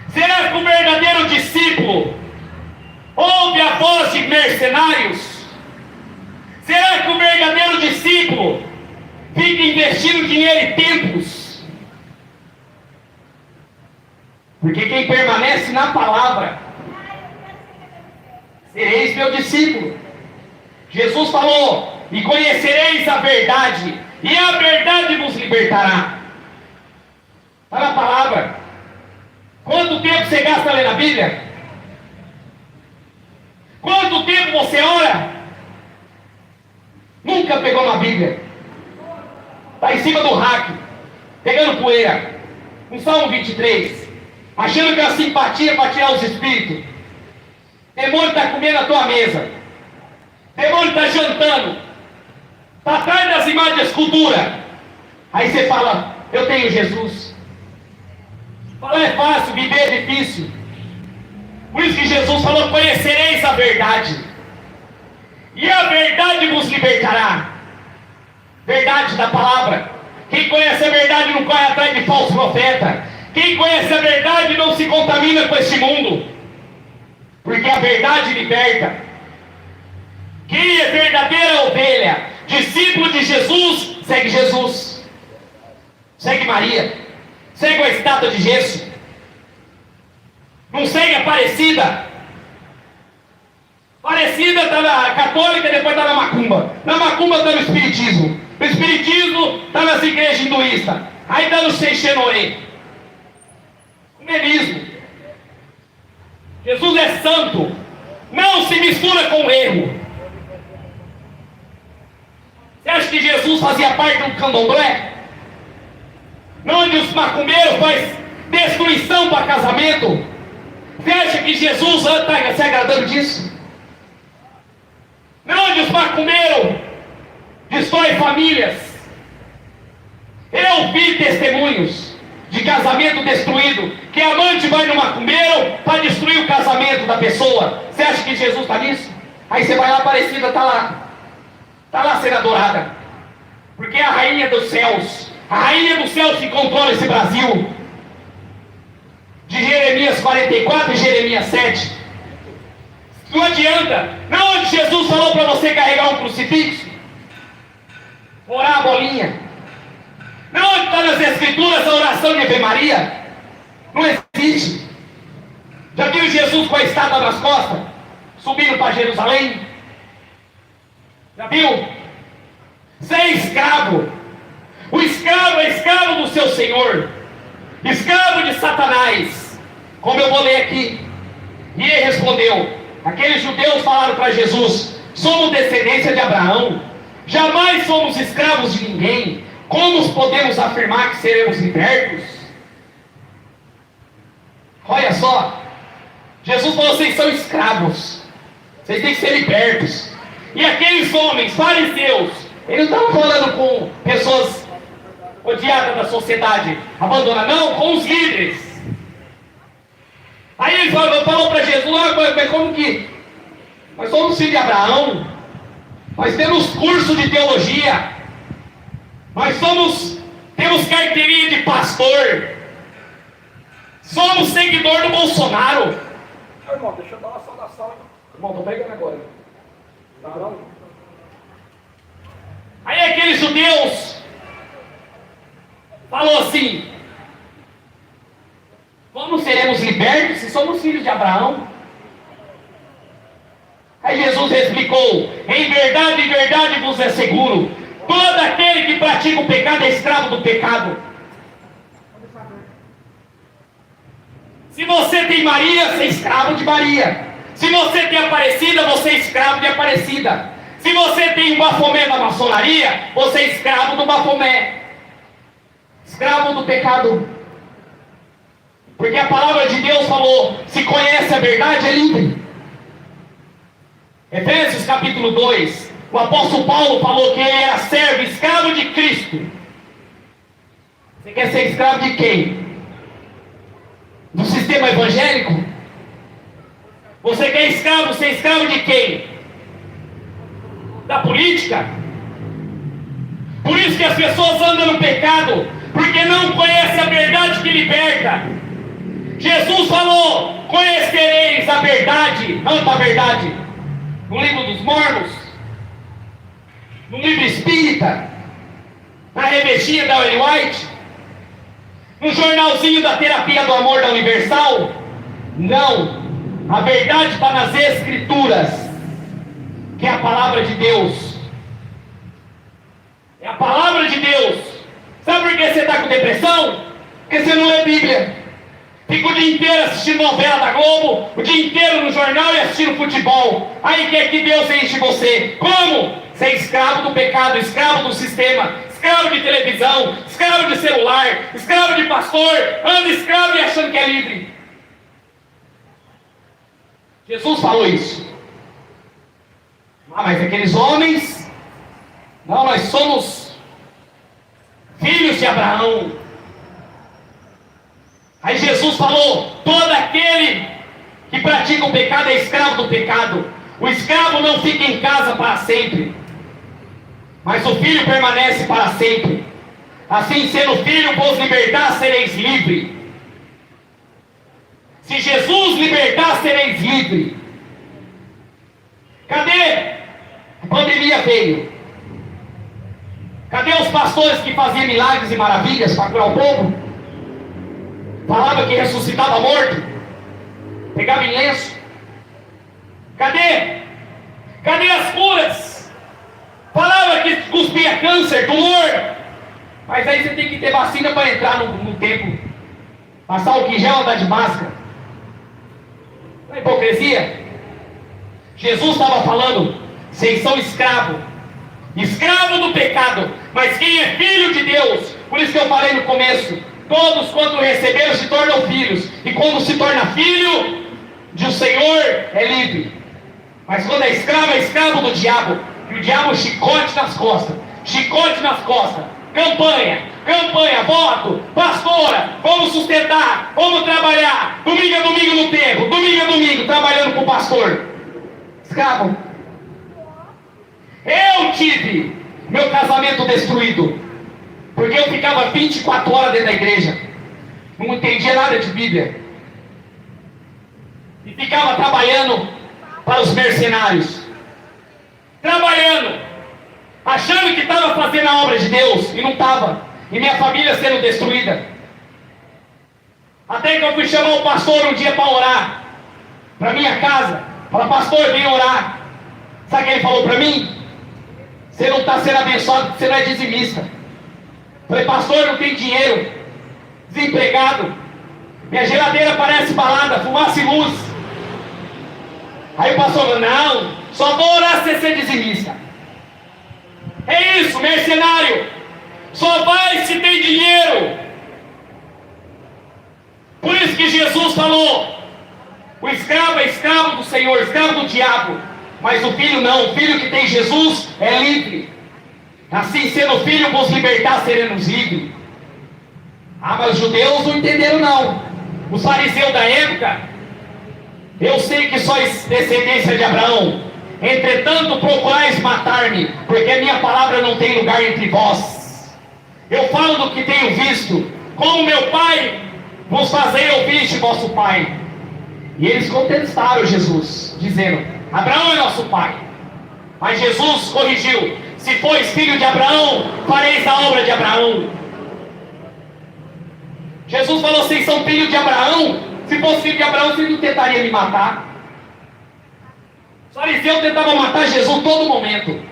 S3: Será que o verdadeiro discípulo ouve a voz de mercenários? Será que o verdadeiro discípulo fica investindo dinheiro e tempos? Porque quem permanece na palavra, sereis meu discípulo. Jesus falou: e conhecereis a verdade, e a verdade vos libertará. Está na palavra. Quanto tempo você gasta lendo a Bíblia? Quanto tempo você ora? Nunca pegou na Bíblia. Está em cima do rack, pegando poeira. No Salmo 23, achando que é uma simpatia para tirar os espíritos. Demônio está comendo a tua mesa. Demônio está jantando. Está atrás das imagens de escultura. Aí você fala: eu tenho Jesus. Falar é fácil, viver é difícil. Por isso que Jesus falou: conhecereis a verdade, e a verdade vos libertará. Verdade da palavra. Quem conhece a verdade não corre atrás de falso profeta. Quem conhece a verdade não se contamina com este mundo, porque a verdade liberta. Quem é verdadeira ovelha, discípulo de Jesus, segue Jesus, segue Maria, segue a estátua de gesso, não segue a Aparecida. Aparecida está na católica, depois está na macumba. Na macumba está no espiritismo. No espiritismo está nas igrejas hinduístas. Aí está no Seixenorê. Comunismo. Jesus é santo. Não se mistura com o erro. Você acha que Jesus fazia parte do candomblé? Onde os macumbeiros fazem destruição para casamento? Você acha que Jesus está se agradando disso? Onde os macumbeiros destroem famílias? Eu vi testemunhos de casamento destruído, que a amante vai no macumbeiro para destruir o casamento da pessoa. Você acha que Jesus está nisso? Aí você vai lá, Aparecida está lá sendo adorada, porque é a rainha dos céus que controla esse Brasil. De Jeremias 44 e Jeremias 7. Não adianta. Não onde Jesus falou para você carregar um crucifixo, orar a bolinha. Não onde está nas escrituras a oração de Ave Maria. Não existe. Já viu Jesus com a estátua nas costas, subindo para Jerusalém? Já viu? Você é escravo. O escravo é escravo do seu Senhor, escravo de Satanás. Como eu vou ler aqui. E ele respondeu: aqueles judeus falaram para Jesus: somos descendência de Abraão, jamais somos escravos de ninguém. Como podemos afirmar que seremos libertos? Olha só, Jesus falou: vocês são escravos, vocês têm que ser libertos. E aqueles homens, fariseus, eles não estavam falando com pessoas odiadas da sociedade, abandonadas, não, com os líderes. Aí ele falou para Jesus: mas como que? Nós somos filhos de Abraão, nós temos curso de teologia, nós temos carteirinha de pastor, somos seguidor do Bolsonaro.
S5: Irmão, deixa eu dar uma saudação.
S3: Irmão, estou pregando agora. Tá bom? Aí aqueles judeus falou assim: como seremos libertos se somos filhos de Abraão? Aí Jesus explicou: em verdade vos asseguro, todo aquele que pratica o pecado é escravo do pecado. Se você tem Maria, você é escravo de Maria. Se você tem Aparecida, você é escravo de Aparecida. Se você tem o Bafomé da maçonaria, você é escravo do Bafomé. Escravo do pecado. Porque a palavra de Deus falou: se conhece a verdade, é livre. Efésios capítulo 2, o apóstolo Paulo falou que ele era servo, escravo de Cristo. Você quer ser escravo de quem? Do sistema evangélico? Você quer ser escravo de quem? Da política? Por isso que as pessoas andam no pecado, porque não conhecem a verdade que liberta. Jesus falou: conhecereis a verdade, não a verdade. No livro dos Mormons, no livro espírita, na revistinha da Ellen White, no jornalzinho da Terapia do Amor da Universal. Não, a verdade está nas escrituras, que é a palavra de Deus. É a palavra de Deus. Sabe por que você está com depressão? Porque você não lê Bíblia. Fica o dia inteiro assistindo novela da Globo, o dia inteiro no jornal e assistindo futebol. Aí quer que Deus enche você. Como? Você é escravo do pecado, escravo do sistema, escravo de televisão, escravo de celular, escravo de pastor, anda escravo e achando que é livre. Jesus falou isso. Ah, mas aqueles homens, não, nós somos filhos de Abraão. Aí Jesus falou: todo aquele que pratica o pecado é escravo do pecado. O escravo não fica em casa para sempre, mas o filho permanece para sempre. Assim, sendo filho vos libertar, sereis livres. Se Jesus libertar, sereis livres. Cadê? A pandemia veio. Cadê os pastores que faziam milagres e maravilhas para curar o povo? Falava que ressuscitava morto, pegava em lenço. Cadê? Cadê as curas? Falava que cuspia câncer, tumor. Mas aí você tem que ter vacina para entrar no templo. Passar o gel, andar de máscara. Não é hipocrisia? Jesus estava falando: vocês são escravos, escravo do pecado. Mas quem é filho de Deus, por isso que eu falei no começo, todos quando receberam se tornam filhos. E quando se torna filho de o Senhor, é livre. Mas quando é escravo do diabo. E o diabo chicote nas costas. Chicote nas costas. campanha, voto, pastora, vamos sustentar, vamos trabalhar, domingo a domingo no tempo, domingo a domingo, trabalhando com o pastor. Escravo. Eu tive meu casamento destruído, porque eu ficava 24 horas dentro da igreja, não entendia nada de Bíblia, e ficava trabalhando para os mercenários, trabalhando, achando que estava fazendo a obra de Deus, e não estava, e minha família sendo destruída. Até que eu fui chamar o pastor um dia para orar, para minha casa, falar: pastor, vem orar. Sabe o que ele falou para mim? Você não está sendo abençoado porque você não é dizimista. Falei: pastor, não tem dinheiro, desempregado, minha geladeira parece balada, fumaça e luz. Aí o pastor falou: não, só vou orar se você ser dizimista. É isso, mercenário, só vai se tem dinheiro. Por isso que Jesus falou: o escravo é escravo do Senhor, escravo do diabo, mas o filho não, o filho que tem Jesus é livre. Assim, sendo filho, vos libertar, seremos livres. Ah, mas os judeus não entenderam não. Os fariseus da época: eu sei que sois descendência de Abraão, entretanto procurais matar-me, porque a minha palavra não tem lugar entre vós. Eu falo do que tenho visto, como meu pai vos fazei ouvir de vosso pai. E eles contestaram Jesus, dizendo: Abraão é nosso pai. Mas Jesus corrigiu: se fois filho de Abraão, fareis a obra de Abraão. Jesus falou: vocês são filhos de Abraão. Se fosse filho de Abraão, vocês não tentariam me matar. Os fariseus tentavam matar Jesus a todo momento.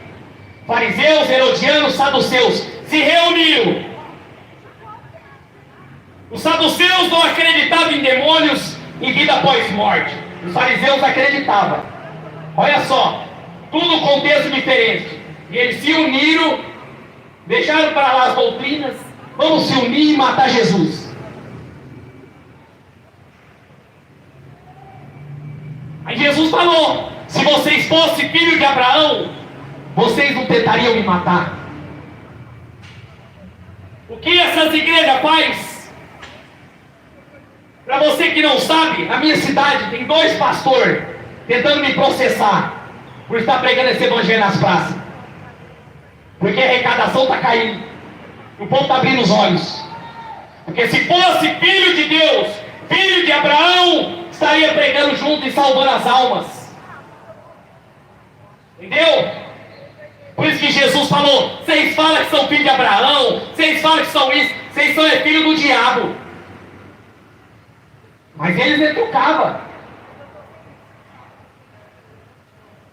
S3: Fariseus, herodianos, saduceus se reuniram. Os saduceus não acreditavam em demônios, em vida após morte. Os fariseus acreditavam. Olha só, tudo contexto diferente. E eles se uniram, deixaram para lá as doutrinas. Vamos se unir e matar Jesus. Aí Jesus falou: se vocês fossem filhos de Abraão, vocês não tentariam me matar. O que essas igrejas fazem? Para você que não sabe, na minha cidade tem 2 pastores tentando me processar por estar pregando esse evangelho nas praças. Porque a arrecadação está caindo, o povo está abrindo os olhos. Porque se fosse filho de Deus, filho de Abraão, estaria pregando junto e salvando as almas. Entendeu? Por isso que Jesus falou: vocês falam que são filhos de Abraão, vocês falam que são isso, vocês são filhos do diabo. Mas eles retrucavam.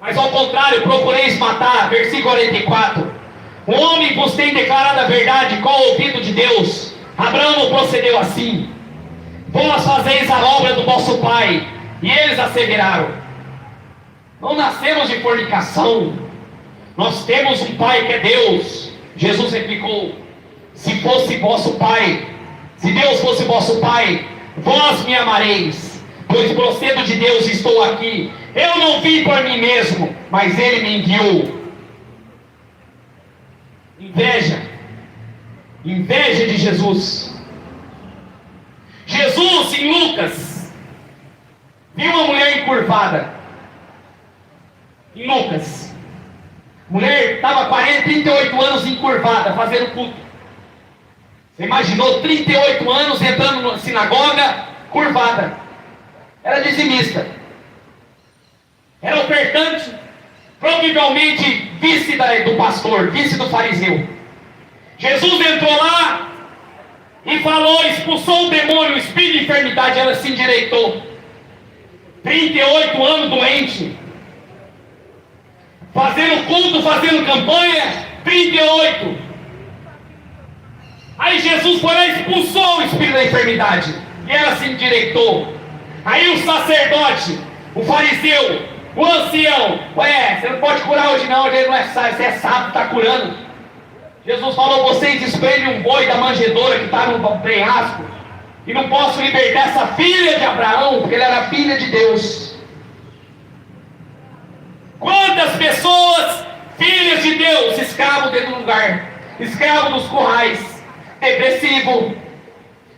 S3: Mas ao contrário, procureis matar, versículo 44. O homem vos tem declarado a verdade, qual o ouvido de Deus. Abraão não procedeu assim. Vós fazeis a obra do vosso pai. E eles asseveraram: não nascemos de fornicação, nós temos um pai que é Deus. Jesus replicou: se fosse vosso pai, se Deus fosse vosso pai, vós me amareis, pois procedo de Deus e estou aqui. Eu não vim por mim mesmo, mas Ele me enviou. Inveja de Jesus. Jesus, em Lucas, viu uma mulher encurvada. Em Lucas, mulher estava 38 anos encurvada, fazendo culto. Você imaginou 38 anos entrando na sinagoga, curvada? Era dizimista, era ofertante, provavelmente vice do pastor, vice do fariseu. Jesus entrou lá e falou, expulsou o demônio, o espírito de enfermidade. Ela se endireitou. 38 anos doente, fazendo culto, fazendo campanha. 38. Aí Jesus foi lá e expulsou o espírito da enfermidade, e ela se endireitou. Aí o sacerdote, o fariseu, o ancião: ué, você não pode curar hoje não, hoje não é sábado, você é sábado, está curando. Jesus falou: vocês desprendem um boi da manjedoura que está no penhasco, e não posso libertar essa filha de Abraão, porque ela era filha de Deus. Quantas pessoas, filhas de Deus, escravos dentro do lugar? escravo dos currais, depressivo,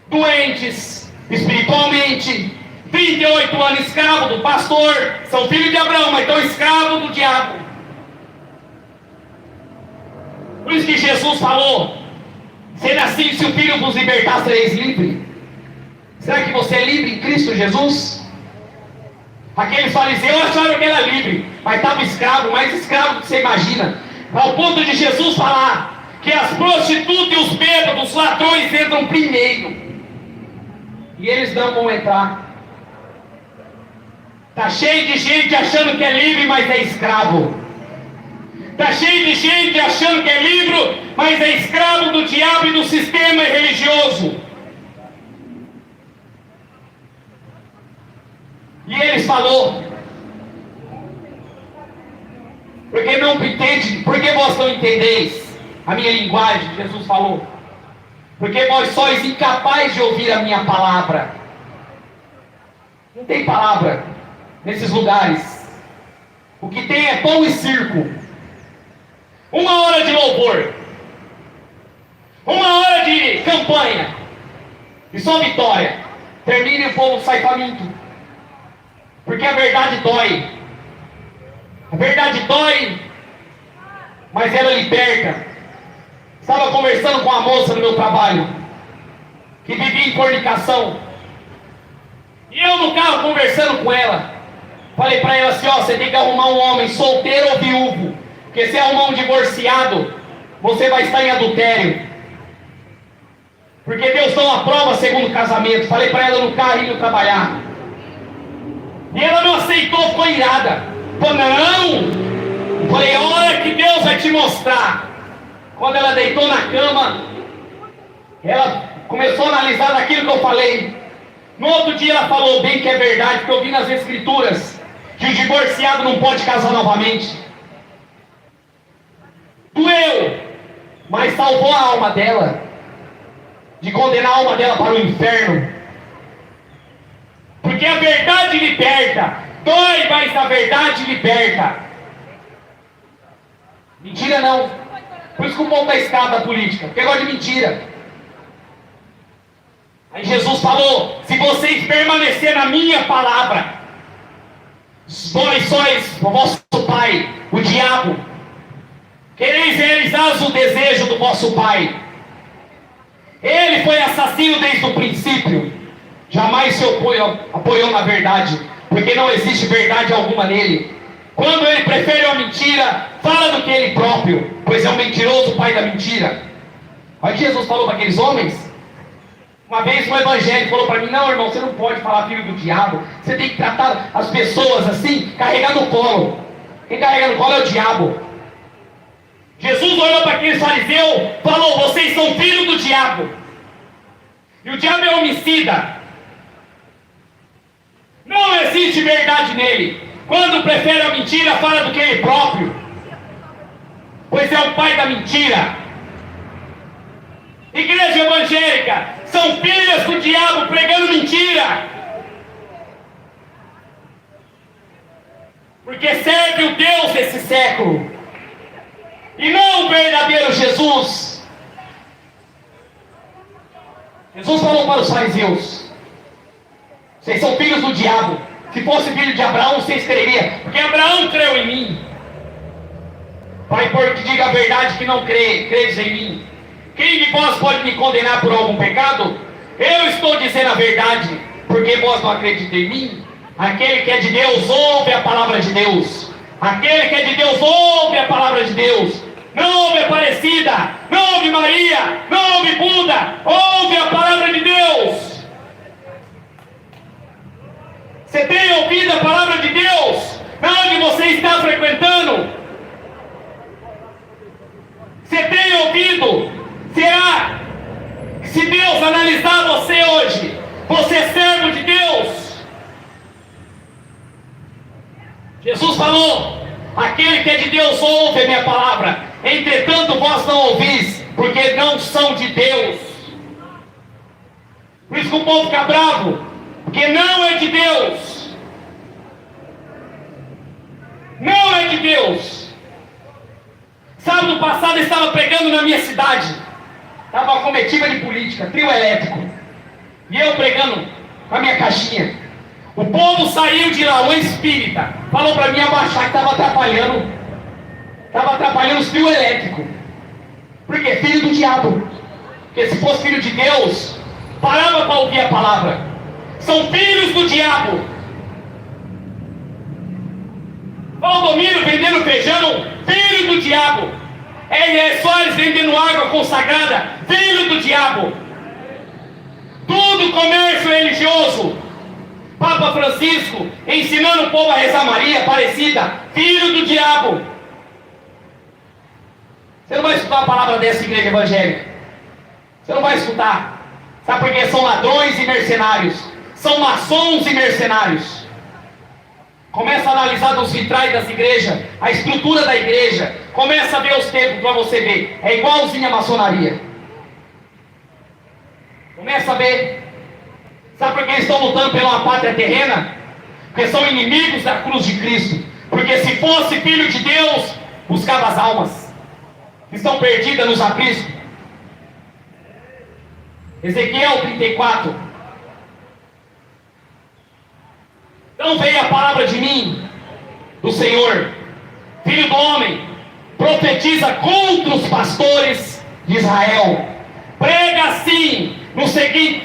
S3: doentes espiritualmente, 38 anos escravo do pastor, são filhos de Abraão, mas estão escravos do diabo. Por isso que Jesus falou: sendo assim, se o Filho vos libertar, sereis livres. Será que você é livre em Cristo Jesus? Aqueles fariseus acharam que era livre, mas estava escravo, mais escravo do que você imagina. Ao ponto de Jesus falar que as prostitutas e os bêbados, os ladrões entram primeiro, e eles não vão entrar. Está cheio de gente achando que é livre, mas é escravo. Está cheio de gente achando que é livre, mas é escravo do diabo e do sistema religioso. E eles falou: porque não entende, porque vós não entendeis a minha linguagem? Jesus falou: porque vós sois incapazes de ouvir a minha palavra. Não tem palavra nesses lugares. O que tem é pão e circo. 1 hora de louvor, 1 hora de campanha, e só vitória. Termina e o povo sai faminto, porque a verdade dói. A verdade dói, mas ela liberta. Estava conversando com uma moça no meu trabalho, que vivia em fornicação, e eu no carro conversando com ela, falei para ela assim: ó, você tem que arrumar um homem solteiro ou viúvo, porque se arrumar um divorciado, você vai estar em adultério, porque Deus não aprova segundo casamento. Falei para ela no carro indo trabalhar, e ela não aceitou, ficou irada. Falei: não. Falei: olha que Deus vai te mostrar. Quando ela deitou na cama, ela começou a analisar daquilo que eu falei. No outro dia ela falou bem que é verdade, porque eu vi nas escrituras que o divorciado não pode casar novamente. Doeu, mas salvou a alma dela de condenar a alma dela para o inferno. Porque a verdade liberta. Dói, mas a verdade liberta. Mentira não. Por isso que o povo está escravo da política, porque gosta de mentira. Aí Jesus falou: se vocês permanecerem na minha palavra, vós sois o vosso pai, o diabo, quereis realizar o desejo do vosso pai. Ele foi assassino desde o princípio, jamais se apoiou na verdade, porque não existe verdade alguma nele. Quando ele prefere uma mentira, fala do que ele próprio, pois é um mentiroso pai da mentira. Olha o que Jesus falou para aqueles homens. Uma vez um evangélico falou para mim: não, irmão, você não pode falar filho do diabo, você tem que tratar as pessoas assim, carregar no colo. Quem carrega no colo é o diabo. Jesus olhou para aqueles fariseus e falou: vocês são filhos do diabo, e o diabo é homicida. Não existe verdade nele. Quando prefere a mentira, fala do que ele próprio, pois é o pai da mentira. Igreja evangélica são filhas do diabo pregando mentira, porque serve o Deus desse século e não o verdadeiro Jesus. Jesus falou para os fariseus: vocês são filhos do diabo. Se fosse filho de Abraão, vocês creriam, porque Abraão creu em mim. Vai por que diga a verdade que não credes em mim. Quem de vós pode me condenar por algum pecado? Eu estou dizendo a verdade, porque vós não acreditam em mim. Aquele que é de Deus ouve a palavra de Deus. Aquele que é de Deus ouve a palavra de Deus. Não ouve Aparecida, não ouve Maria, não ouve Buda, ouve a palavra de Deus. Você tem ouvido a palavra de Deus? Onde você está frequentando? Você tem ouvido? Será que se Deus analisar você hoje, você é servo de Deus? Jesus falou: aquele que é de Deus ouve a minha palavra. Entretanto vós não ouvis, porque não são de Deus. Por isso que o povo fica bravo, porque não é de Deus. Não é de Deus. Sábado passado passado eu estava pregando na minha cidade. Estava uma comitiva de política, trio elétrico. E eu pregando com a minha caixinha. O povo saiu de lá, o espírita, falou para mim abaixar que estava atrapalhando. Estava atrapalhando os trio elétricos. Por quê? Filho do diabo. Porque se fosse filho de Deus, parava para ouvir a palavra. São filhos do diabo. Valdomiro vendendo feijão, filho do diabo. Elias Soares vendendo água consagrada, filho do diabo. Tudo comércio religioso. Papa Francisco ensinando o povo a rezar Maria Aparecida, filho do diabo. Você não vai escutar uma palavra dessa igreja evangélica. Você não vai escutar. Sabe por quê? São ladrões e mercenários. São maçons e mercenários. Começa a analisar dos vitrais das igrejas, a estrutura da igreja. Começa a ver os templos para você ver. É igualzinho a maçonaria. Começa a ver. Sabe por que eles estão lutando pela pátria terrena? Porque são inimigos da cruz de Cristo. Porque se fosse filho de Deus, buscava as almas que estão perdidas nos apriscos. Ezequiel 34. Então veio a palavra de mim, do Senhor: filho do homem, profetiza contra os pastores de Israel. Prega assim,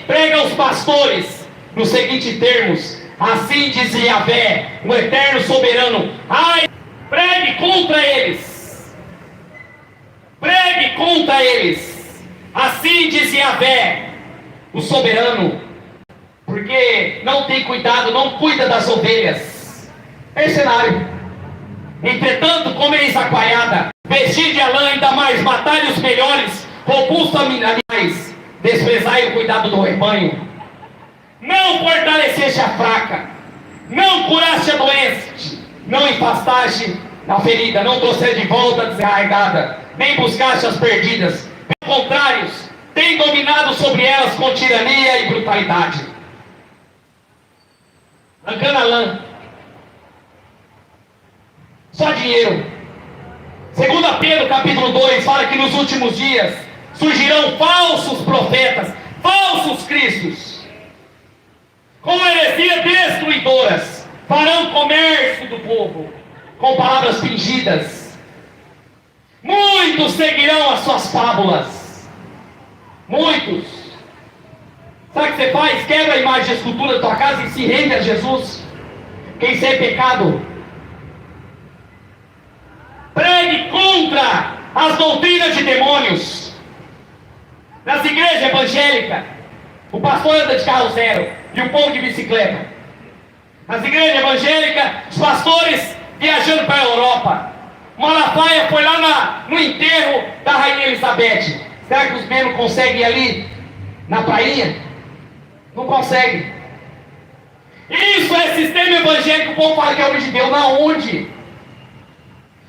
S3: prega aos pastores, nos seguintes termos: assim diz Yahvé, o eterno soberano. Ai, pregue contra eles. Pregue contra eles. Assim diz Yahvé, o soberano. Porque não tem cuidado, não cuida das ovelhas. É cenário. Entretanto, comeis a coalhada, vestide a lã, ainda mais, batalhe os melhores, robusto animais, desprezai o cuidado do rebanho. Não fortaleceste a fraca, não curaste a doença, não empastaste a ferida, não trouxeste de volta a desarraigada, nem buscaste as perdidas. Pelo contrário, tem dominado sobre elas com tirania e brutalidade. Arrancando a lã. Só dinheiro. 2 Pedro capítulo 2 fala que nos últimos dias surgirão falsos profetas, falsos cristos, com heresias destruidoras, farão comércio do povo, com palavras fingidas. Muitos seguirão as suas fábulas. Muitos. Sabe o que você faz? Quebra a imagem de escultura da tua casa e se rende a Jesus. Porque isso é pecado. Pregue contra as doutrinas de demônios. Nas igrejas evangélicas, o pastor anda de carro zero e o povo de bicicleta. Nas igrejas evangélicas, os pastores viajando para a Europa. Malafaia foi lá no enterro da Rainha Elizabeth. Será que os menos conseguem ir ali na prainha? Não consegue. Isso é sistema evangélico. O povo fala que é homem de Deus. Na onde?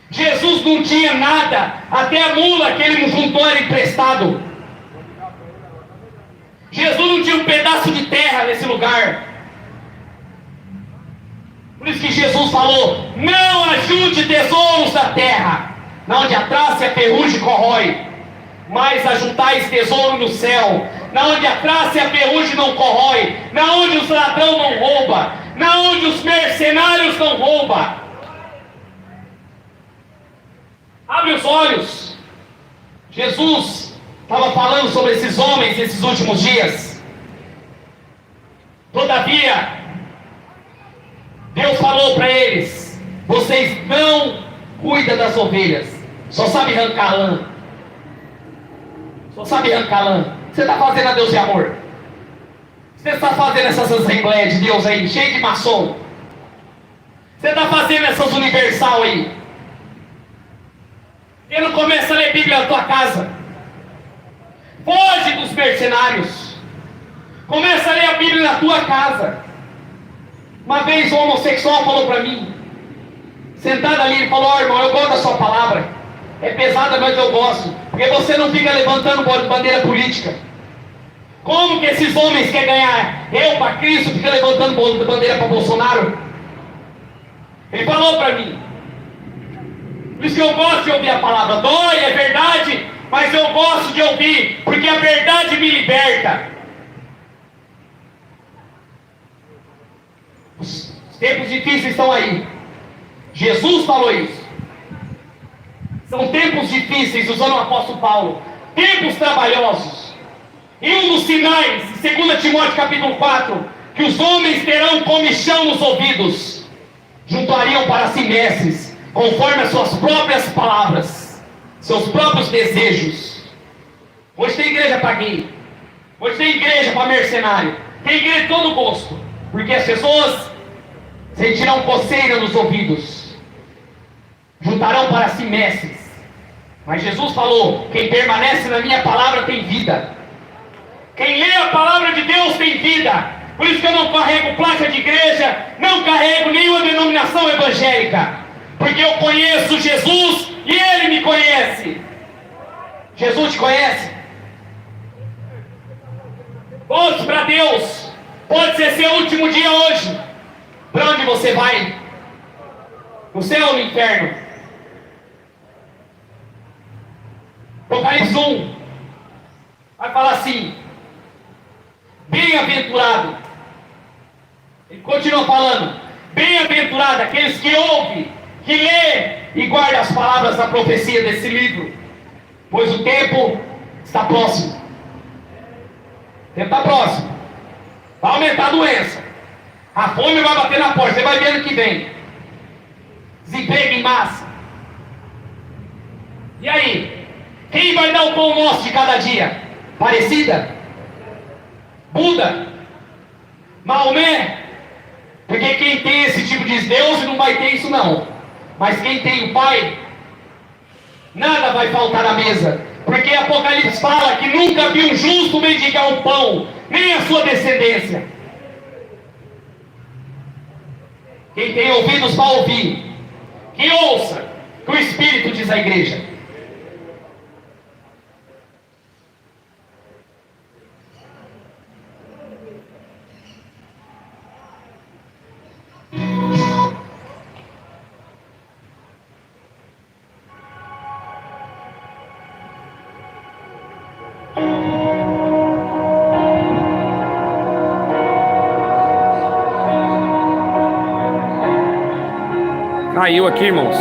S3: Jesus não tinha nada. Até a mula que ele juntou era emprestado. Jesus não tinha um pedaço de terra nesse lugar. Por isso que Jesus falou: não ajunte tesouros da terra, na onde a traça e a ferrugem corrói, mas ajuntais tesouro no céu, na onde a traça e a ferrugem não corrói, na onde os ladrão não rouba, na onde os mercenários não roubam. Abre os olhos. Jesus estava falando sobre esses homens nesses últimos dias. Todavia, Deus falou para eles: vocês não cuidam das ovelhas, só sabe arrancar lã. Só sabe arrancar lã. Você está fazendo a Deus de amor? Você está fazendo essas assembleias de Deus aí, cheio de maçom? Você está fazendo essas universal aí? E não começa a ler Bíblia na tua casa. Foge dos mercenários. Começa a ler a Bíblia na tua casa. Uma vez um homossexual falou para mim, sentado ali, ele falou: ó, irmão, eu gosto da sua palavra. É pesada, mas eu gosto. Porque você não fica levantando bandeira política. Como que esses homens querem ganhar eu para Cristo, fica levantando bandeira para Bolsonaro? Ele falou para mim. Por isso isso que eu gosto de ouvir a palavra. Dói, é verdade, mas eu gosto de ouvir, porque a verdade me liberta. Os tempos difíceis estão aí. Jesus falou isso. São tempos difíceis, usando o apóstolo Paulo. Tempos trabalhosos. E um dos sinais, em 2 Timóteo capítulo 4, que os homens terão comichão nos ouvidos, juntariam para si mestres, conforme as suas próprias palavras, seus próprios desejos. Hoje tem igreja para gay, hoje tem igreja para mercenário, tem igreja de todo gosto, porque as pessoas sentirão coceira nos ouvidos, juntarão para si mestres. Mas Jesus falou: quem permanece na minha palavra tem vida. Quem lê a palavra de Deus tem vida. Por isso que eu não carrego placa de igreja, não carrego nenhuma denominação evangélica, porque eu conheço Jesus e Ele me conhece. Jesus te conhece? Volte para Deus. Pode ser seu último dia hoje. Para onde você vai? No céu ou no inferno? Apocalipse 1 vai falar assim: bem-aventurado. Ele continua falando: bem-aventurado aqueles que ouvem, que lê e guardam as palavras da profecia desse livro, pois o tempo está próximo. O tempo está próximo. Vai aumentar a doença, a fome vai bater na porta. Você vai ver ano que vem desemprego em massa. E aí? Quem vai dar o pão nosso de cada dia? Parecida? Buda? Maomé? Porque quem tem esse tipo de Deus não vai ter isso não. Mas quem tem o Pai, nada vai faltar na mesa. Porque Apocalipse fala que nunca viu um justo mendigar um pão, nem a sua descendência. Quem tem ouvidos para ouvir, que ouça, que o Espírito diz à igreja.
S6: Caiu aqui, irmãos.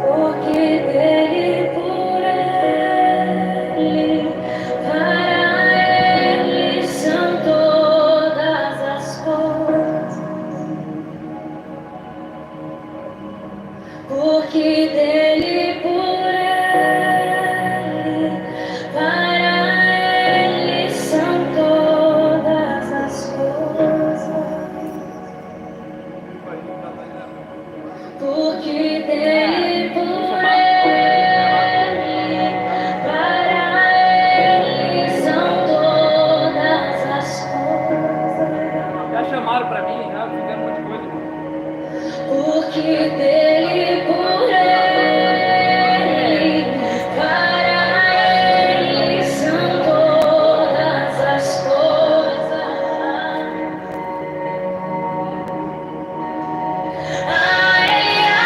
S1: Porque dele, por ele, para ele são todas as coisas. Porque dele, por ele, para ele são todas as coisas. Porque dele, por ele, para ele são todas as coisas.
S6: Já chamaram pra mim, já fizeram um monte de coisa.
S1: Porque dele, por ele, para ele são todas as coisas. Ai, ai,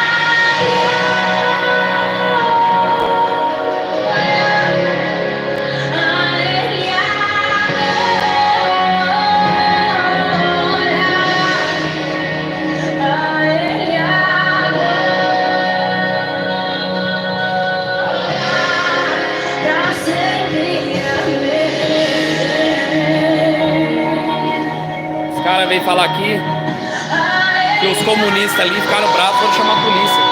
S6: Os caras veio falar aqui que os comunistas ali ficaram bravos, foram chamar a polícia.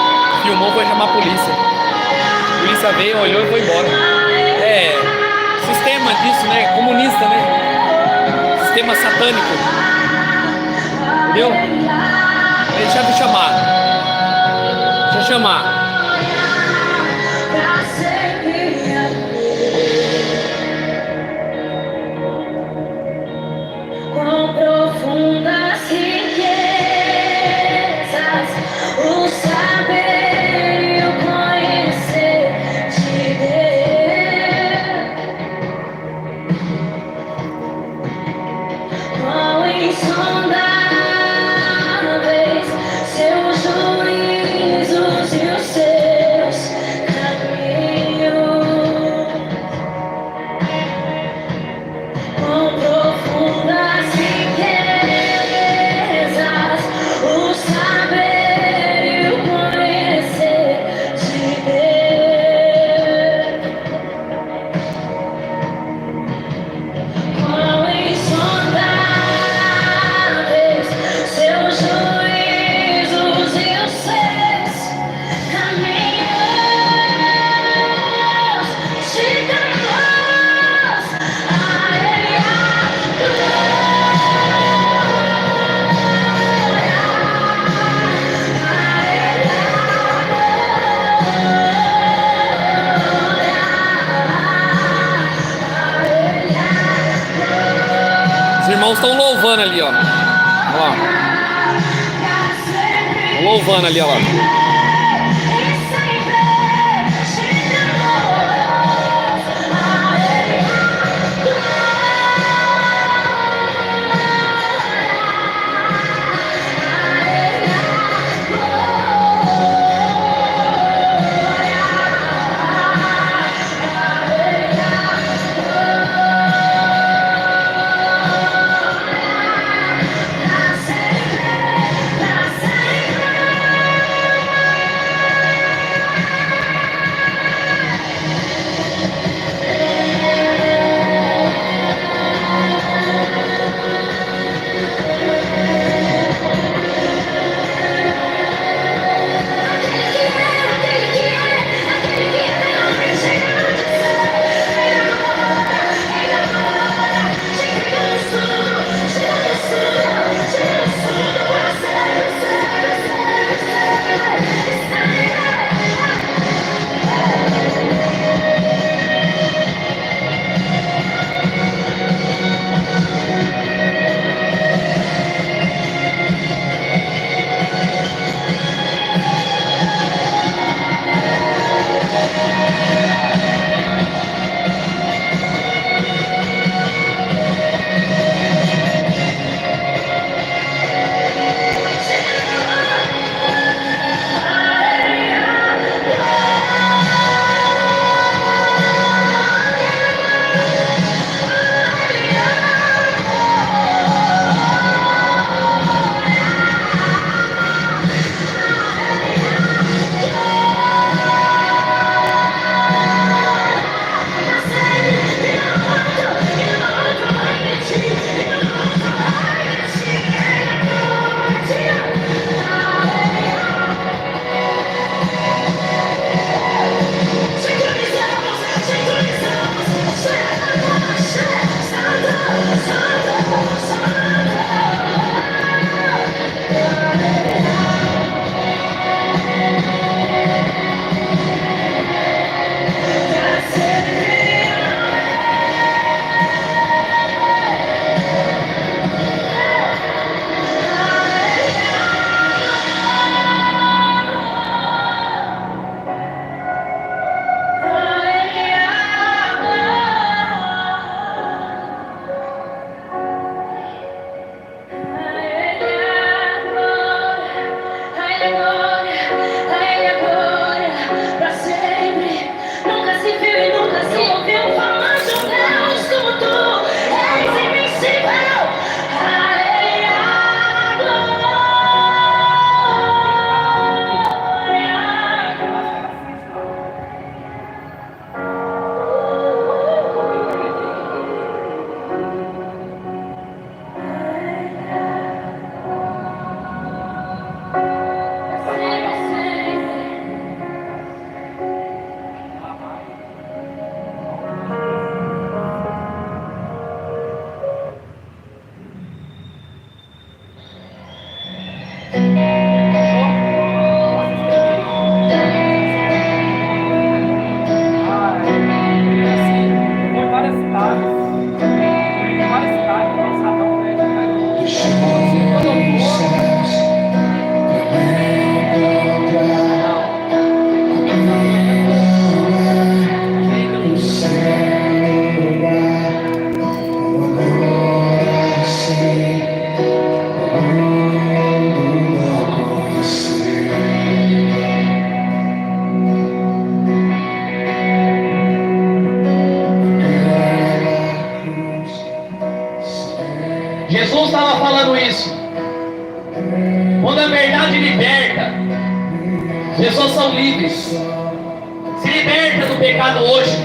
S6: Filmou, foi chamar a polícia. A polícia veio, olhou e foi embora. É sistema disso, né? Comunista, né? Sistema satânico. Entendeu? Deixa eu chamar. Deixa eu chamar.
S1: com profundas riquezas, o saber e o
S6: louvando ali, ó. Olha lá. Louvando ali, ó lá.
S3: Jesus estava falando isso. Quando a verdade liberta, as pessoas são livres. Se liberta do pecado hoje.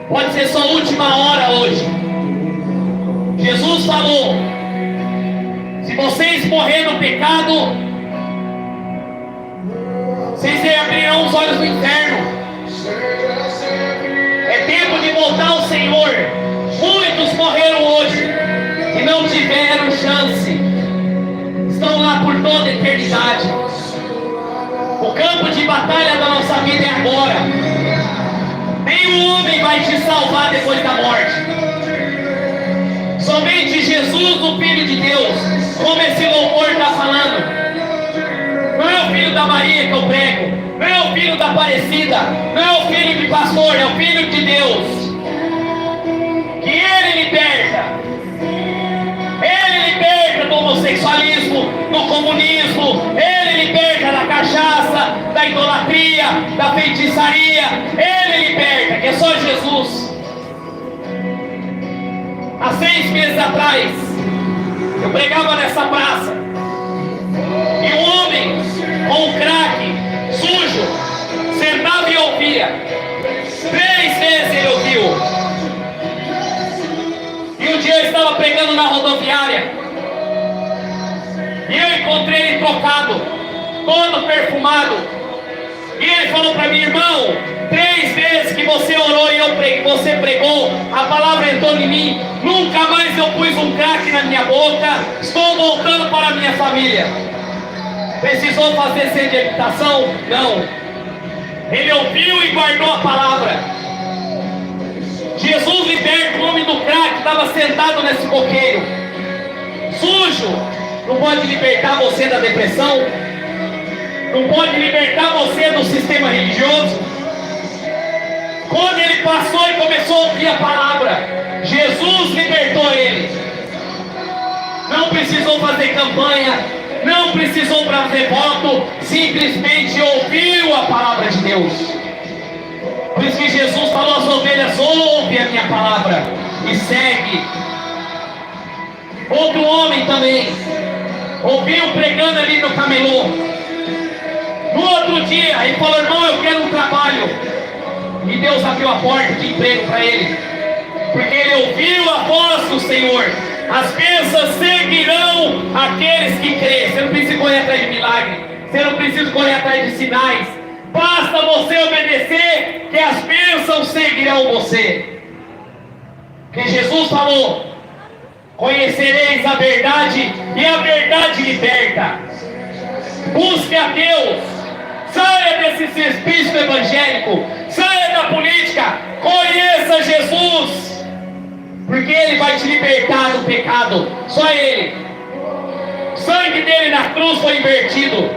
S3: Pode ser sua última hora hoje. Jesus falou: se vocês morrerem no pecado, vocês abrirão os olhos do inferno. É tempo de voltar ao Senhor. Muitos morreram hoje e não tiveram chance. Estão lá por toda a eternidade. O campo de batalha da nossa vida é agora. Nenhum homem vai te salvar depois da morte. Somente Jesus, o Filho de Deus, como esse louvor está falando. Não é o filho da Maria que eu prego, não é o filho da Aparecida, não é o filho de pastor, é o Filho de Deus. Que Ele liberta. Ele liberta do homossexualismo, do comunismo. Ele liberta da cachaça, da idolatria, da feitiçaria. Ele liberta, que é só Jesus. Há 6 meses atrás, eu pregava nessa praça. E um homem com um crack sujo sentava e ouvia. 3 vezes ele ouviu. E um dia eu estava pregando na rodoviária e eu encontrei ele trocado, todo perfumado. E ele falou para mim: irmão, 3 vezes que você orou e você pregou, a palavra entrou em mim. Nunca mais eu pus um crack na minha boca. Estou voltando para a minha família. Precisou fazer centro de habitação? Não. Ele ouviu e guardou a palavra. Jesus liberta o homem do crack que estava sentado nesse coqueiro. Sujo. Não pode libertar você da depressão. Não pode libertar você do sistema religioso. Quando ele passou e começou a ouvir a palavra, Jesus libertou ele. Não precisou fazer campanha, não precisou fazer voto, simplesmente ouviu a palavra de Deus. Por isso que Jesus falou às ovelhas: ouve a minha palavra e segue. Outro homem também ouviu pregando ali no camelô. No outro dia ele falou: irmão, eu quero um trabalho. E Deus abriu a porta de emprego para ele, porque ele ouviu a voz do Senhor. As bênçãos seguirão aqueles que creem. Você não precisa correr atrás de milagre, você não precisa correr atrás de sinais. Basta você obedecer, que as bênçãos seguirão você. Porque Jesus falou: conhecereis a verdade e a verdade liberta. Busque a Deus. Saia desse espírito evangélico. Saia da política. Conheça Jesus. Porque Ele vai te libertar do pecado. Só Ele. O sangue dele na cruz foi invertido.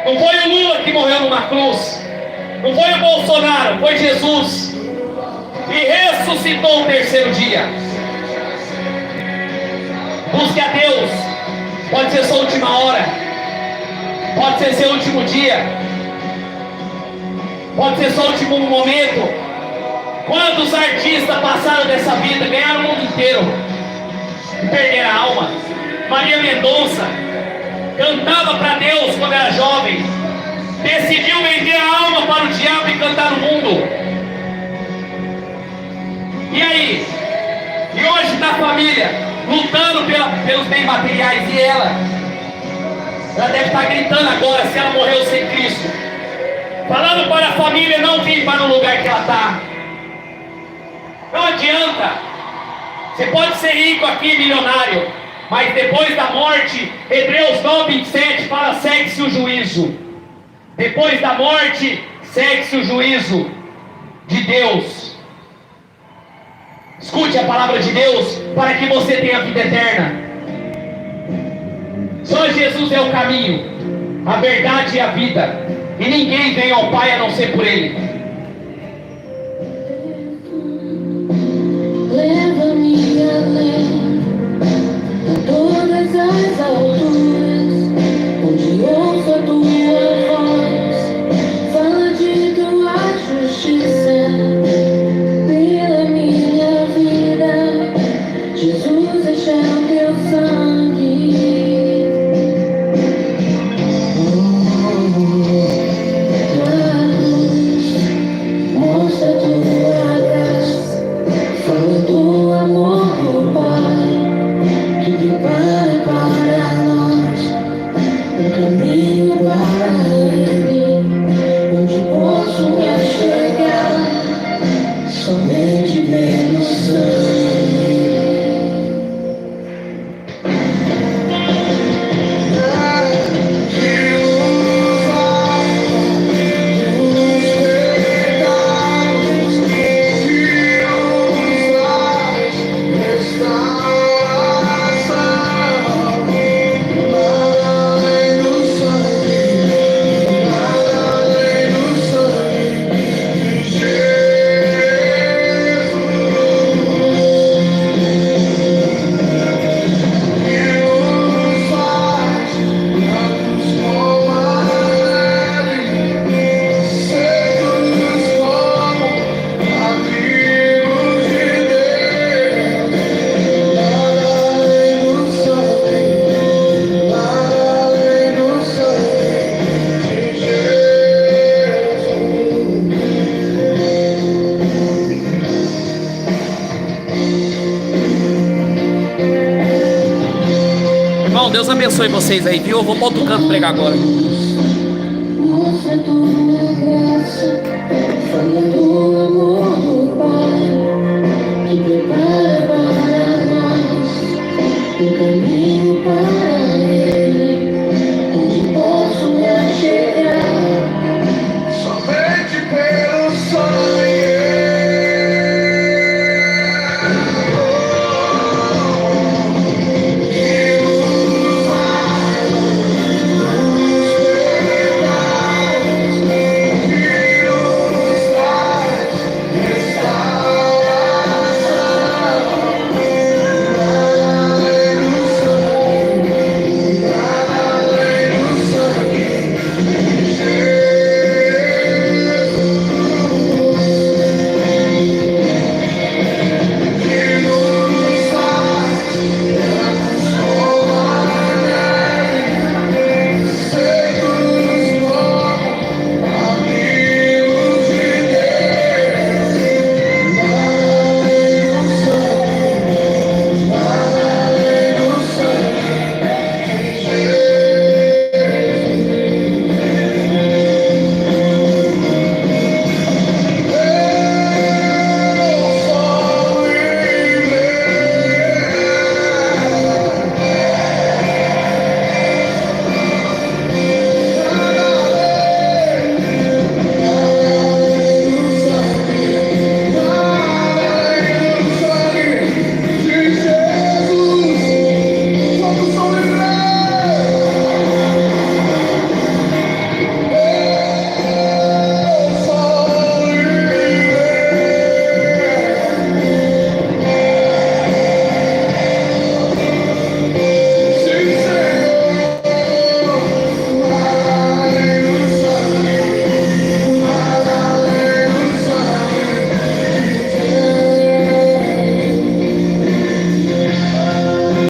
S3: Não foi o Lula que morreu numa cruz. Não foi o Bolsonaro. Foi Jesus. E ressuscitou no 3º dia. Busque a Deus. Pode ser sua última hora. Pode ser seu último dia. Pode ser seu último momento. Quantos artistas passaram dessa vida, ganharam o mundo inteiro e perderam a alma? Maria Mendonça cantava para Deus quando era jovem. Decidiu vender a alma para o diabo e cantar no mundo. E aí? E hoje na família, lutando pelos bens materiais. E ela deve estar gritando agora, se ela morreu sem Cristo, falando para a família não vir para o lugar que ela está. Não adianta. Você pode ser rico aqui, milionário, mas depois da morte, Hebreus 9:27 fala: segue-se o juízo. Depois da morte, segue-se o juízo de Deus. Escute a palavra de Deus para que você tenha vida eterna. Só Jesus é o caminho, a verdade e a vida. E ninguém vem ao Pai a não ser por Ele.
S1: Leva-me além de todas as alturas, onde ouço a tua voz, fala de tua justiça pela minha vida. Jesus, deixa o teu sangue. Mostra tua graça, fala do amor do Pai, que prepara para nós um caminho para Ele, onde posso me chegar somente pelo sangue.
S2: Está
S6: abençoe vocês aí, viu? Eu vou para outro canto pregar agora.
S2: Foi a tua graça, foi a tua amor.